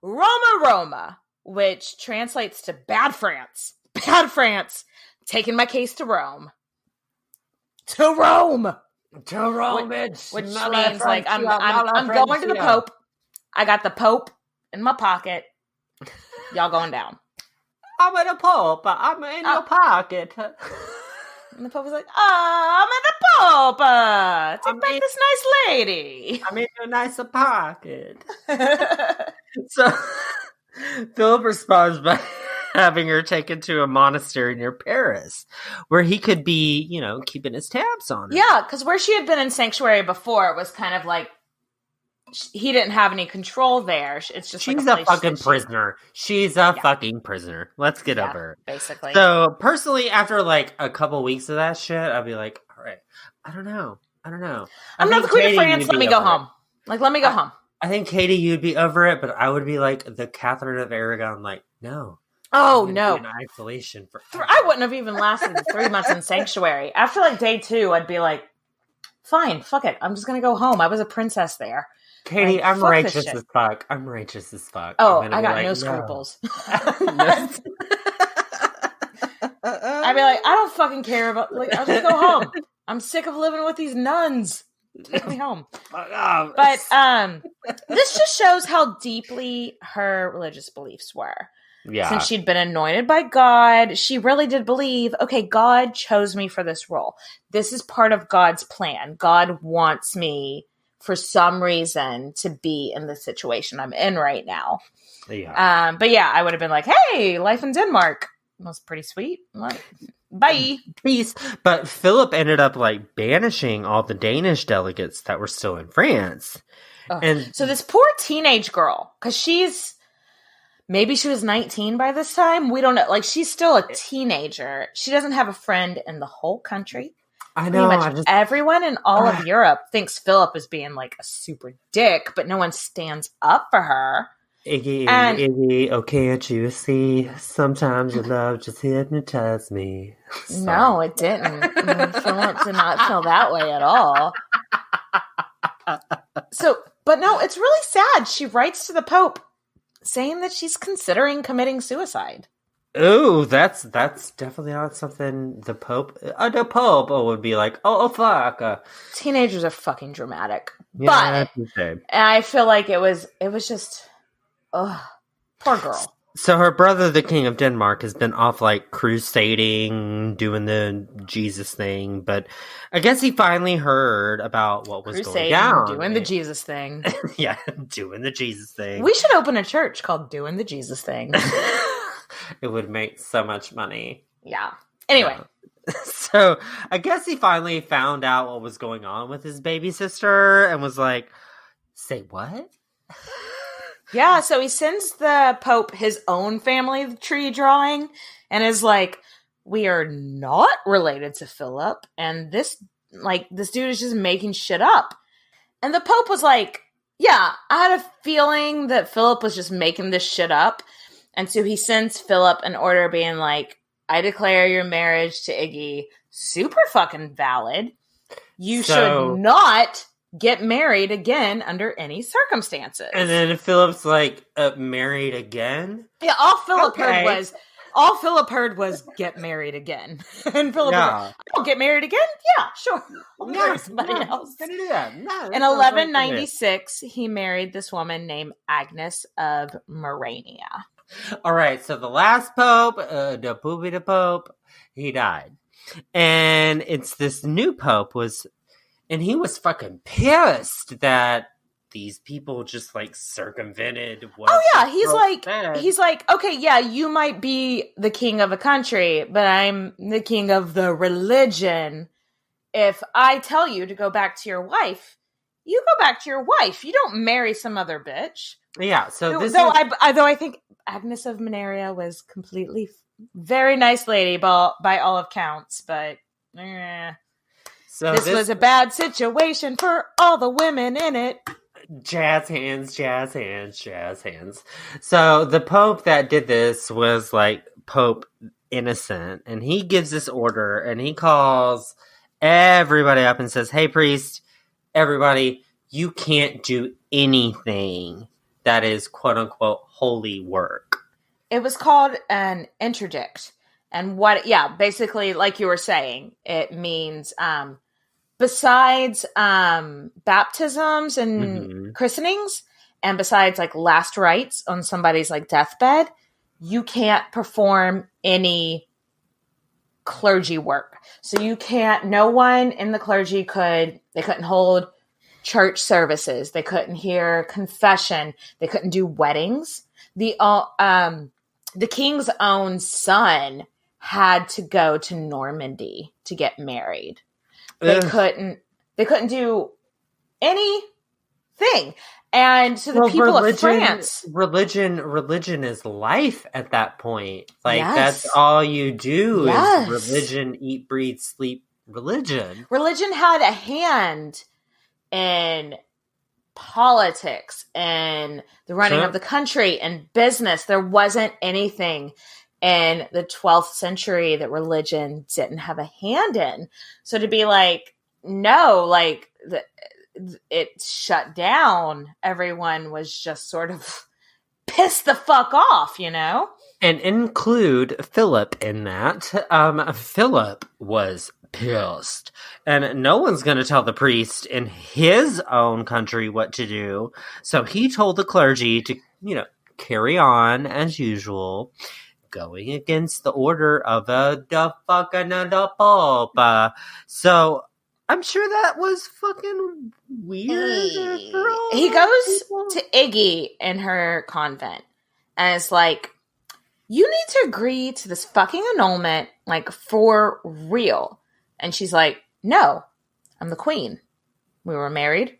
Roma, which translates to bad France, taking my case to Rome. To Rome, which means like I'm going to the Pope. I got the Pope in my pocket. Y'all going down? I'm in the Pope. I'm in your pocket. And the Pope was like, I'm in the Pope. Take back this nice lady. I'm in your nice pocket. So Philip responds by having her taken to a monastery near Paris, where he could be, you know, keeping his tabs on her. Yeah, because where she had been in sanctuary before, it was kind of like he didn't have any control there. It's just she's like a fucking prisoner. She's a fucking prisoner. Let's get over it. Basically. So personally, after like a couple weeks of that shit, I'd be like, all right, I don't know. I'm not the Queen of France. Let me go home. Like, let me go home. I think Katie, you'd be over it, but I would be like the Catherine of Aragon. Like, no. Oh no! In isolation for I wouldn't have even lasted 3 months in sanctuary. After like day 2, I'd be like, "Fine, fuck it. I'm just gonna go home. I was a princess there." Katie, like, I'm righteous as fuck. I'm righteous as fuck. Oh, I got no scruples. I'd be like, I don't fucking care about. Like, I'll just go home. I'm sick of living with these nuns. Take me home. But this just shows how deeply her religious beliefs were. Yeah. Since she'd been anointed by God, she really did believe, okay, God chose me for this role. This is part of God's plan. God wants me for some reason to be in the situation I'm in right now. Yeah. But yeah, I would have been like, hey, life in Denmark was pretty sweet. Bye. Peace. But Philip ended up like banishing all the Danish delegates that were still in France. And so this poor teenage girl, because maybe she was 19 by this time. We don't know. Like, she's still a teenager. She doesn't have a friend in the whole country. I know. Everyone in all of Europe thinks Philip is being like a super dick, but no one stands up for her. Iggy, oh, can't you see? Sometimes your love just hypnotized me. No, it didn't. Philip did not feel that way at all. But no, it's really sad. She writes to the Pope saying that she's considering committing suicide. Oh, that's definitely not something the Pope would be like, oh fuck. Teenagers are fucking dramatic. Yeah, but I feel like it was just, poor girl. So her brother, the King of Denmark, has been off like crusading, doing the Jesus thing, but I guess he finally heard about what was going down. Doing the Jesus thing. Yeah, doing the Jesus thing. We should open a church called Doing the Jesus Thing. It would make so much money. Yeah. Anyway. So I guess he finally found out what was going on with his baby sister and was like, say what? Yeah, so he sends the Pope his own family tree drawing and is like, we are not related to Philip, and this dude is just making shit up. And the Pope was like, yeah, I had a feeling that Philip was just making this shit up. And so he sends Philip an order being like, I declare your marriage to Iggy super fucking valid. You should not get married again under any circumstances. And then Philip's like, married again? Yeah, all Philip heard was get married again. And Philip was like, I'll get married again? Yeah, sure. I'll marry somebody else. Gonna do that. No, In 1196, he married this woman named Agnes of Morania. All right, so the last pope, the Pope, he died. And it's this new pope and he was fucking pissed that these people just like circumvented what he's like, okay, yeah, you might be the king of a country, but I'm the king of the religion. If I tell you to go back to your wife, you go back to your wife. You don't marry some other bitch. Yeah, so though I think Agnes of Monaria was completely very nice lady by all accounts, but so this was a bad situation for all the women in it. Jazz hands, jazz hands, jazz hands. So the Pope that did this was like Pope Innocent, and he gives this order, and he calls everybody up and says, hey, priest, everybody, you can't do anything that is quote-unquote holy work. It was called an interdict. And basically, like you were saying, it means besides baptisms and christenings, and besides like last rites on somebody's like deathbed, you can't perform any clergy work. So no one in the clergy couldn't hold church services. They couldn't hear confession. They couldn't do weddings. The king's own son had to go to Normandy to get married. They couldn't do anything. And so the people of France, religion is life at that point. Like that's all you do is religion, eat, breathe, sleep, religion. Religion had a hand in politics and the running of the country and business. There wasn't anything in the 12th century that religion didn't have a hand in. So to be like, no, like it shut down, everyone was just sort of pissed the fuck off, you know? And include Philip in that. Philip was pissed. And no one's going to tell the priest in his own country what to do. So he told the clergy to, carry on as usual, going against the order of the fucking Pope. So I'm sure that was fucking weird. He goes to Iggy in her convent and it's like, you need to agree to this fucking annulment, like for real. And she's like, no, I'm the queen. We were married.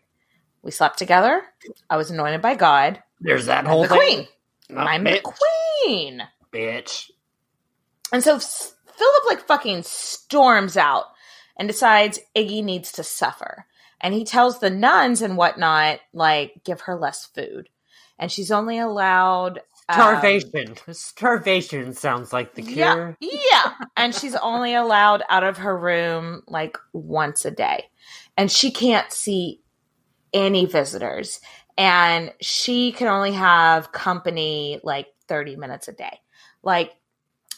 We slept together. I was anointed by God. There's that whole thing. Queen. I'm the queen. Bitch. And so Philip like fucking storms out and decides Iggy needs to suffer. And he tells the nuns and whatnot, like, give her less food. And she's only allowed... Starvation. Starvation sounds like the cure. Yeah. And she's only allowed out of her room like once a day. And she can't see any visitors. And she can only have company like 30 minutes a day. Like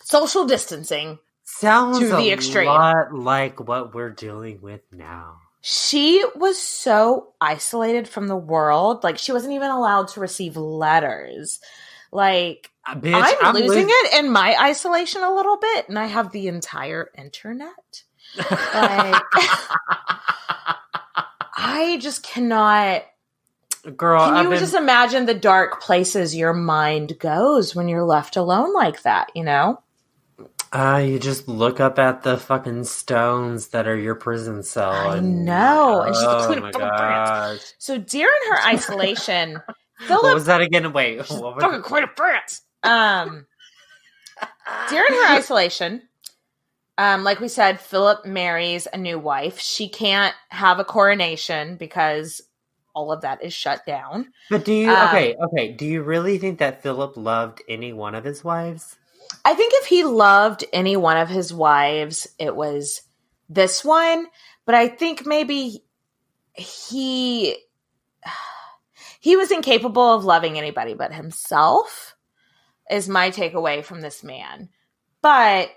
social distancing sounds to the extreme. A lot like what we're dealing with now. She was so isolated from the world. Like she wasn't even allowed to receive letters. Like, bitch, I'm losing it in my isolation a little bit, and I have the entire internet. Like, I just cannot. Girl, can you just imagine the dark places your mind goes when you're left alone like that, you know? You just look up at the fucking stones that are your prison cell. I know. And she's the queen of France. So during her isolation... Philip, what was that again? Wait, fucking queen of France. During her isolation, like we said, Philip marries a new wife. She can't have a coronation because all of that is shut down. But do you okay? Do you really think that Philip loved any one of his wives? I think if he loved any one of his wives, it was this one. But I think maybe he was incapable of loving anybody but himself, is my takeaway from this man. But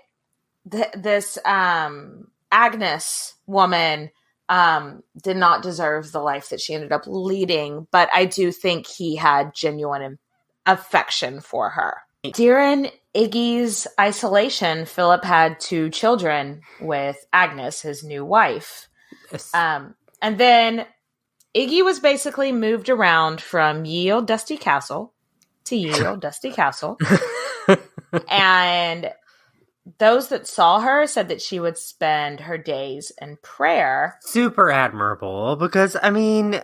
this Agnes woman did not deserve the life that she ended up leading, but I do think he had genuine affection for her. During Iggy's isolation, Philip had 2 children with Agnes, his new wife. Yes. And then Iggy was basically moved around from Ye Olde Dusty Castle to Ye Olde Dusty Castle. And those that saw her said that she would spend her days in prayer. Super admirable, because, I mean,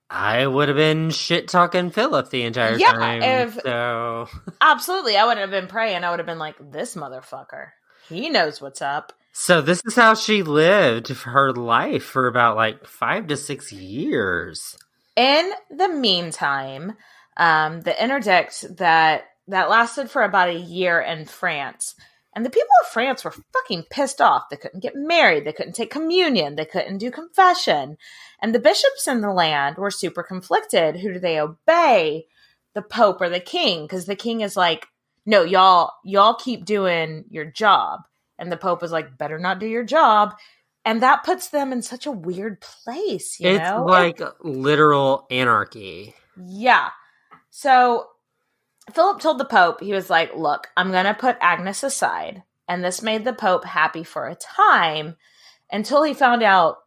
I would have been shit-talking Philip the entire time. So absolutely. I wouldn't have been praying. I would have been like, this motherfucker. He knows what's up. So this is how she lived her life for about like 5 to 6 years. In the meantime, the interdict that lasted for about a year in France. And the people of France were fucking pissed off. They couldn't get married. They couldn't take communion. They couldn't do confession. And the bishops in the land were super conflicted. Who do they obey? The Pope or the King? Because the King is like, no, y'all keep doing your job. And the Pope is like, better not do your job. And that puts them in such a weird place, you know? It's like literal anarchy. Yeah. So Philip told the Pope, he was like, look, I'm going to put Agnes aside. And this made the Pope happy for a time until he found out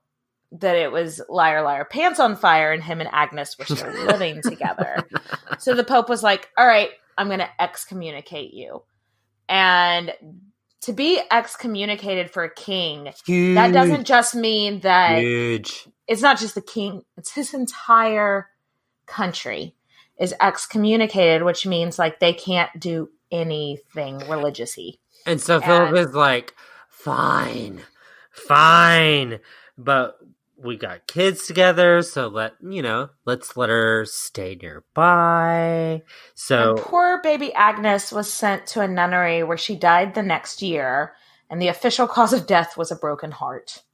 that it was liar, liar, pants on fire, and him and Agnes were still living together. So the Pope was like, all right, I'm going to excommunicate you. And to be excommunicated for a king, Huge. that doesn't just mean that Huge. It's not just the king, it's his entire country is excommunicated, which means like they can't do anything religious-y. And so Philip is like, fine, but we got kids together, so let's let her stay nearby. So and poor baby Agnes was sent to a nunnery where she died the next year, and the official cause of death was a broken heart.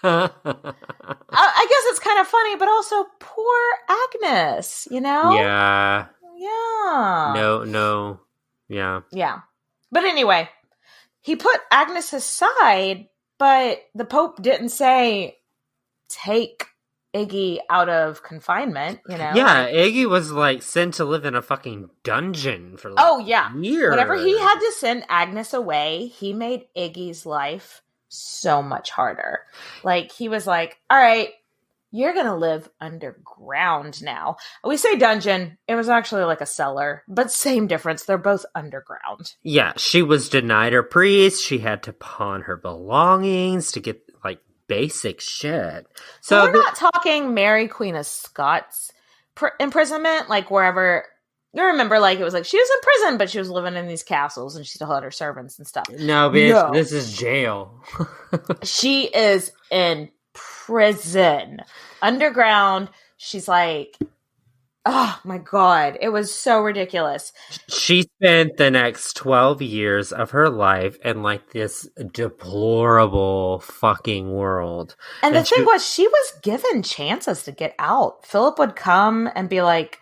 I guess it's kind of funny, but also poor Agnes, you know? Yeah. Yeah. No. Yeah. Yeah. But anyway, he put Agnes aside, but the Pope didn't say, take Iggy out of confinement, you know? Yeah, Iggy was like sent to live in a fucking dungeon for years. Whenever he had to send Agnes away, he made Iggy's life so much harder. Like, he was like, all right, you're going to live underground now. We say dungeon. It was actually like a cellar, but same difference. They're both underground. Yeah, she was denied her priest. She had to pawn her belongings to get like basic shit. So we're not talking Mary Queen of Scots imprisonment, like wherever. You remember, like, it was like she was in prison, but she was living in these castles and she still had her servants and stuff. No, bitch, this is jail. She is in prison. Underground. She's like, oh my God. It was so ridiculous. She spent the next 12 years of her life in like this deplorable fucking world. And the thing was, she was given chances to get out. Philip would come and be like,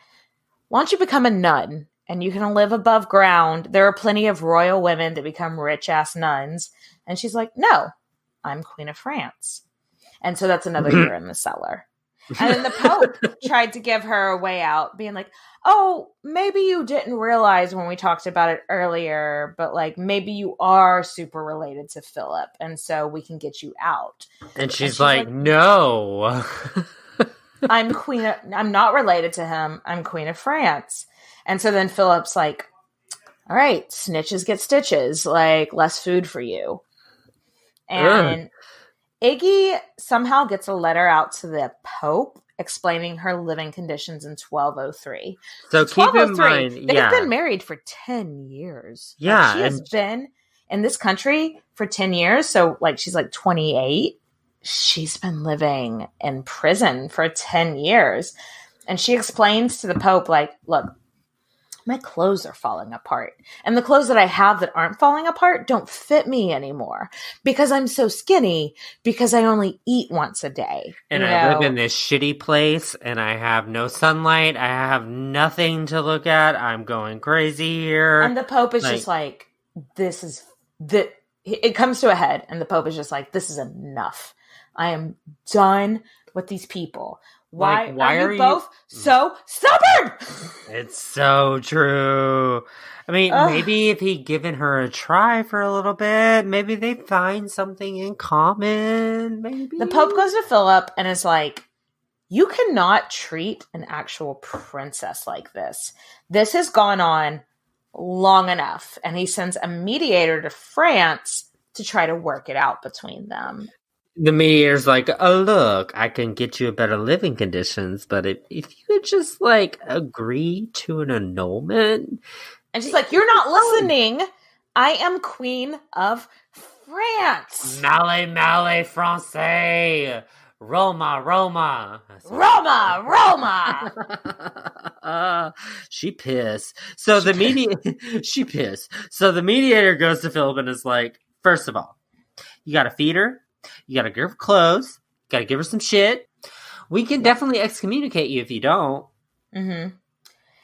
why don't you become a nun and you can live above ground? There are plenty of royal women that become rich ass nuns. And she's like, no, I'm Queen of France. And so that's another year in the cellar. And then the Pope tried to give her a way out, being like, oh, maybe you didn't realize when we talked about it earlier, but like maybe you are super related to Philip. And so we can get you out. And she's like, no. I'm not related to him. I'm Queen of France. And so then Philip's like, all right, snitches get stitches, like less food for you. And Iggy somehow gets a letter out to the Pope explaining her living conditions in 1203. So keep in mind, they've been married for 10 years. Yeah. Like, she has been in this country for 10 years. So like, she's like 28. She's been living in prison for 10 years. And she explains to the Pope, like, look, my clothes are falling apart. And the clothes that I have that aren't falling apart don't fit me anymore because I'm so skinny because I only eat once a day. And I live in this shitty place and I have no sunlight. I have nothing to look at. I'm going crazy here. And the Pope is just like, it comes to a head and the Pope is just like, this is enough. I am done with these people. Why are you both so stubborn? It's so true. I mean, maybe if he'd given her a try for a little bit, maybe they'd find something in common. Maybe. The Pope goes to Philip and is like, you cannot treat an actual princess like this. This has gone on long enough. And he sends a mediator to France to try to work it out between them. The mediator's like, oh, look, I can get you better living conditions, but if you could just, like, agree to an annulment. And she's like, you're not listening. I am Queen of France. Male, male, Francais. Roma, Roma. Roma, Roma. She pissed. So she pissed. So the mediator goes to Philip and is like, first of all, you gotta feed her. You gotta give her clothes. You gotta give her some shit. We can definitely excommunicate you if you don't. Mm-hmm.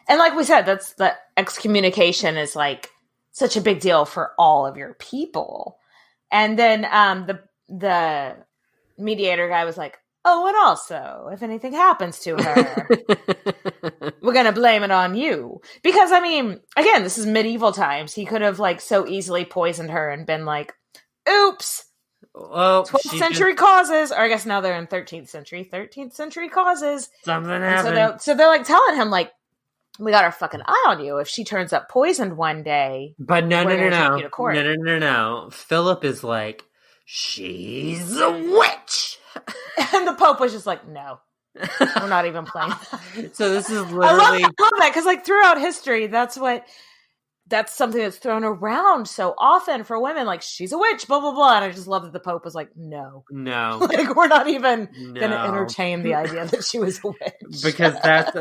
And like we said, that's the excommunication is like such a big deal for all of your people. And then the mediator guy was like, oh, and also, if anything happens to her, we're going to blame it on you. Because, I mean, again, this is medieval times. He could have, like, so easily poisoned her and been like, oops. Well, 12th century causes, or I guess now they're in 13th century causes. Something happened. So they're like telling him, like, we got our fucking eye on you. If she turns up poisoned one day, but no. Take you to court. No. Philip is like, she's a witch. And the Pope was just like, no, we're not even playing that. So this is literally... I love that because, like, throughout history, that's something that's thrown around so often for women. Like, she's a witch, blah, blah, blah. And I just love that the Pope was like, no. Like, we're not even going to entertain the idea that she was a witch. Because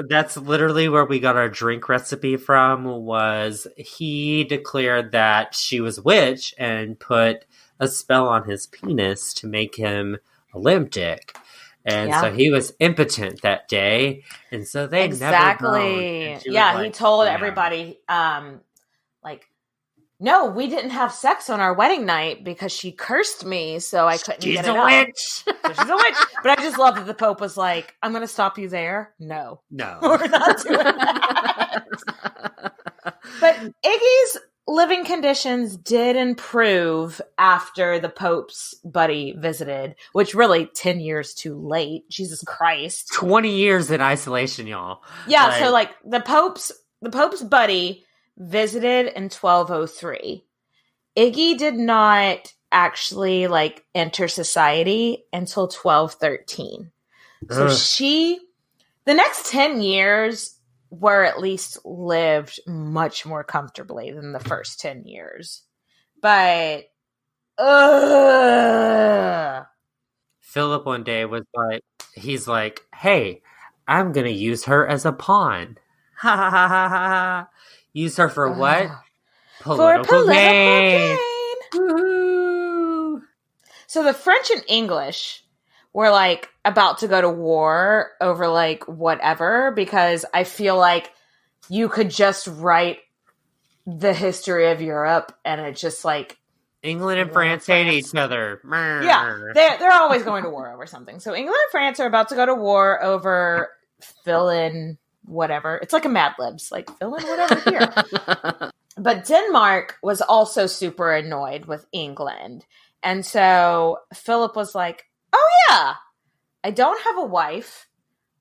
that's literally where we got our drink recipe from, was he declared that she was a witch and put a spell on his penis to make him a limp dick. And so he was impotent that day. And so they never known. Yeah, he told everybody, like, no, we didn't have sex on our wedding night because she cursed me, so I couldn't get it out. She's a witch. So she's a witch. But I just love that the Pope was like, I'm going to stop you there. No. We're not doing that. But Iggy's living conditions did improve after the Pope's buddy visited, which really 10 years too late. Jesus Christ. 20 years in isolation, y'all. Yeah, so like the Pope's buddy visited in 1203. Iggy did not actually like enter society until 1213. So the next 10 years were at least lived much more comfortably than the first 10 years. But Philip one day was like, he's like, hey, I'm going to use her as a pawn. Ha ha ha ha ha. Use her for what? Political gain. Woo-hoo. So the French and English were like about to go to war over like whatever, because I feel like you could just write the history of Europe and it just like England and France hate each other. Yeah, they're always going to war over something. So England and France are about to go to war over fill in whatever. It's like a Mad Libs, like fill in whatever here. But Denmark was also super annoyed with England. And so Philip was like, oh yeah, I don't have a wife.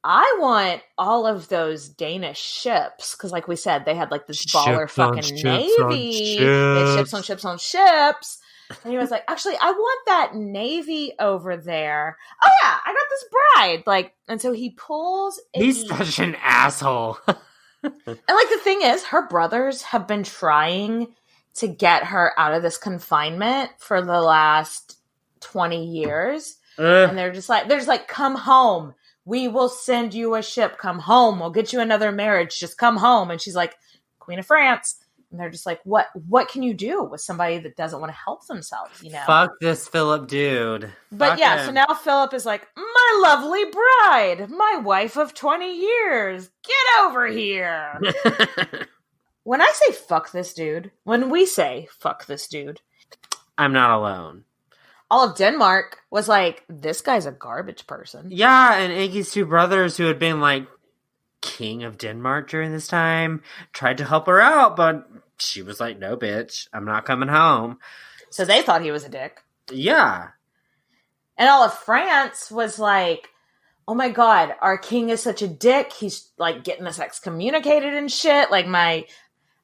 I want all of those Danish ships. Because like we said, they had like this baller fucking navy. They had ships on ships on ships. And he was like, actually, I want that navy over there. Oh yeah, I got this bride. Like, and so he pulls Iggy. He's such an asshole. And like the thing is, her brothers have been trying to get her out of this confinement for the last 20 years. And they're just like, come home. We will send you a ship. Come home. We'll get you another marriage. Just come home. And she's like, Queen of France. And they're just like, what can you do with somebody that doesn't want to help themselves, you know? Fuck this Philip dude. But Fuck yeah, him. so now Philip is like, my lovely bride, my wife of 20 years, get over here. When I say fuck this dude, when we say fuck this dude, I'm not alone. all of Denmark was like, this guy's a garbage person. Yeah, and Iggy's two brothers, who had been like king of Denmark during this time, tried to help her out, but she was like, no, bitch, I'm not coming home. So they thought he was a dick. Yeah. And all of France was like, oh my God, our king is such a dick. He's like getting us excommunicated and shit. Like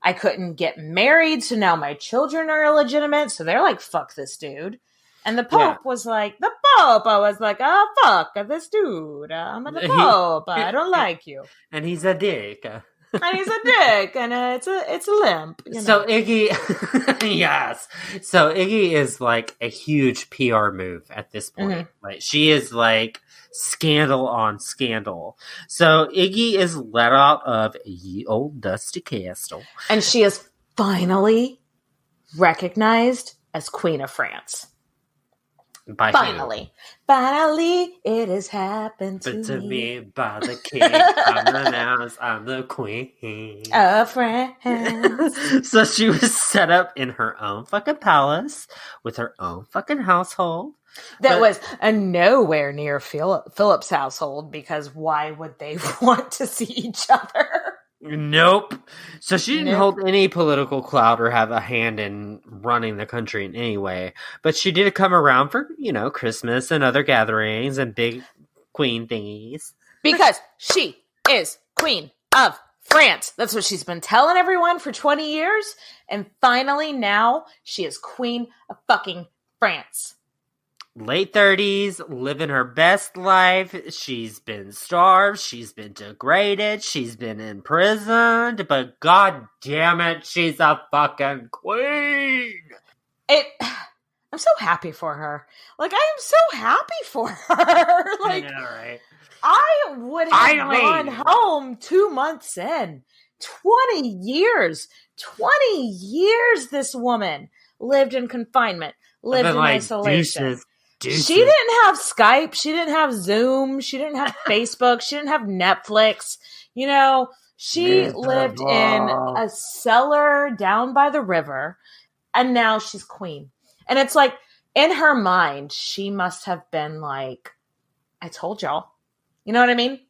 I couldn't get married, so now my children are illegitimate. So they're like, fuck this dude. And the Pope was like, oh, fuck this dude. I'm the Pope. I don't like you. And he's a dick. And he's a dick. And it's a limp. You know? So Iggy, yes. So Iggy is like a huge PR move at this point. Mm-hmm. Like she is like scandal on scandal. So Iggy is let out of ye old dusty castle. And she is finally recognized as Queen of France. By Finally, it has happened to me by the king. I'm announced, I'm the queen of France. So she was set up in her own fucking palace with her own fucking household. That was nowhere near Philip's household, because why would they want to see each other? Nope. So she didn't hold any political clout or have a hand in running the country in any way. But she did come around for, Christmas and other gatherings and big queen thingies. Because she is Queen of France. That's what she's been telling everyone for 20 years. And finally now she is Queen of fucking France. Late 30s, living her best life. She's been starved. She's been degraded. She's been imprisoned. But god damn it, she's a fucking queen. I'm so happy for her. Like, I am so happy for her. Like, I know, right? I would have gone home 2 months in. 20 years. 20 years this woman lived in confinement. Lived in isolation. Deuces. She didn't have Skype. She didn't have Zoom. She didn't have Facebook. She didn't have Netflix. She lived in a cellar down by the river, and now she's queen. And it's like, in her mind, she must have been like, I told y'all. You know what I mean?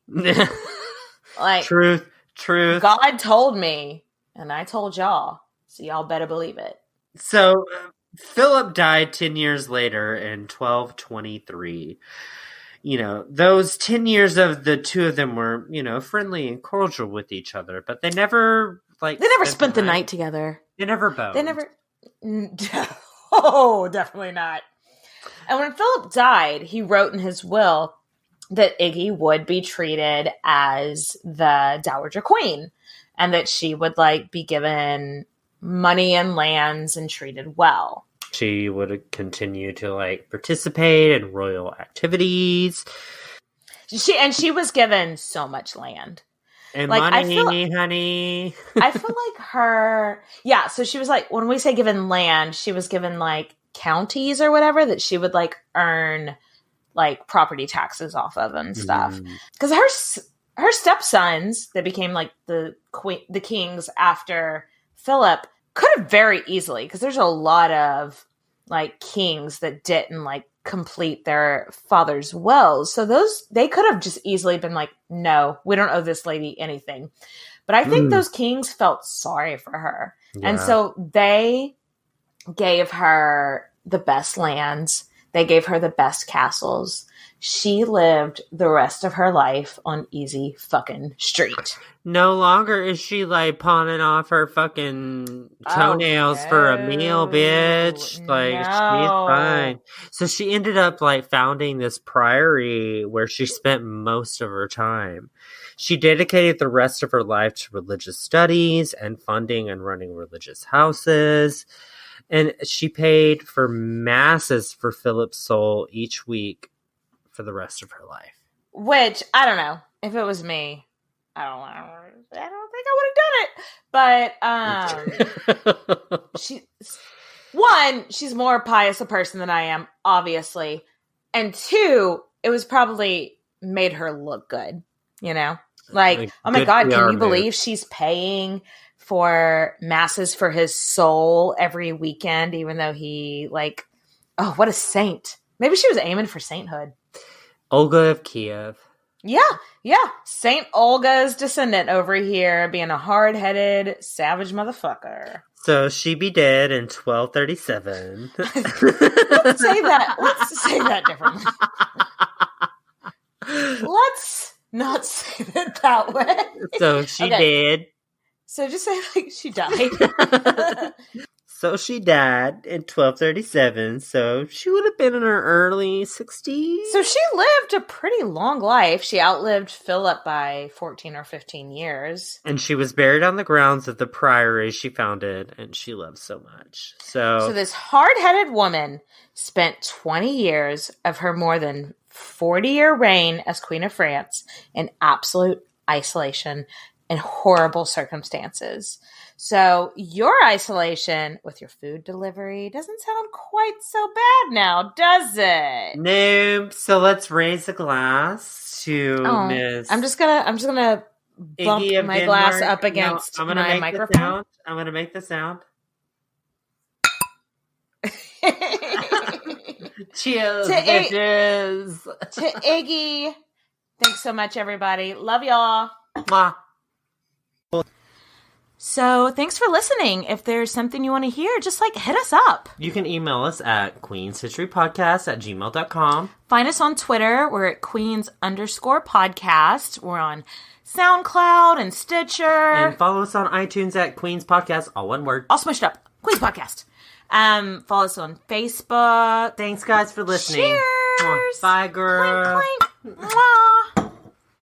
Like, Truth. God told me, and I told y'all. So y'all better believe it. So Philip died 10 years later in 1223. Those 10 years of the two of them were, friendly and cordial with each other, but they never spent the night together. They never boned. They never. Oh, definitely not. And when Philip died, he wrote in his will that Iggy would be treated as the Dowager Queen, and that she would be given money and lands and treated well. She would continue to participate in royal activities. She was given so much land. And money, honey. I feel like her... Yeah, so she was when we say given land, she was given counties or whatever that she would earn property taxes off of and stuff. Because her stepsons that became the kings after Philip could have very easily, because there's a lot of kings that didn't complete their father's wills. So they could have just easily been no, we don't owe this lady anything. But I think those kings felt sorry for her. Yeah. And so they gave her the best lands. They gave her the best castles. She lived the rest of her life on easy fucking street. No longer is she pawning off her fucking toenails for a meal, bitch. She's fine. So she ended up founding this priory where she spent most of her time. She dedicated the rest of her life to religious studies and funding and running religious houses. And she paid for masses for Philip's soul each week for the rest of her life. Which, I don't know. If it was me, I don't think I would have done it. But she's more pious a person than I am, obviously. And two, it was probably made her look good, you know? Like, oh my God, can you believe she's paying for masses for his soul every weekend, even though he, like, oh, what a saint. Maybe she was aiming for sainthood. Olga of Kiev. Yeah. Saint Olga's descendant over here being a hard-headed, savage motherfucker. So she be dead in 1237. Let's say that differently. Let's not say it that way. So she did. So just say like she died. So she died in 1237. So she would have been in her early 60s. So she lived a pretty long life. She outlived Philip by 14 or 15 years. And she was buried on the grounds of the priory she founded, and she loved so much. So this hard-headed woman spent 20 years of her more than 40-year reign as Queen of France in absolute isolation and horrible circumstances. So your isolation with your food delivery doesn't sound quite so bad now, does it? No. So let's raise a glass to Miss. I'm just gonna bump my glass up against my microphone. I'm gonna make the sound. Cheers, bitches. To Iggy. Thanks so much, everybody. Love y'all. Mwah. So thanks for listening. If there's something you want to hear, just like hit us up. You can email us at queenshistorypodcast@gmail.com. Find us on Twitter. We're at queens_podcast. We're on SoundCloud and Stitcher. And follow us on iTunes at Queens Podcast, all one word. All smushed up. Queens Podcast. Follow us on Facebook. Thanks, guys, for listening. Cheers. Bye, girl. Clink, clink. Mwah.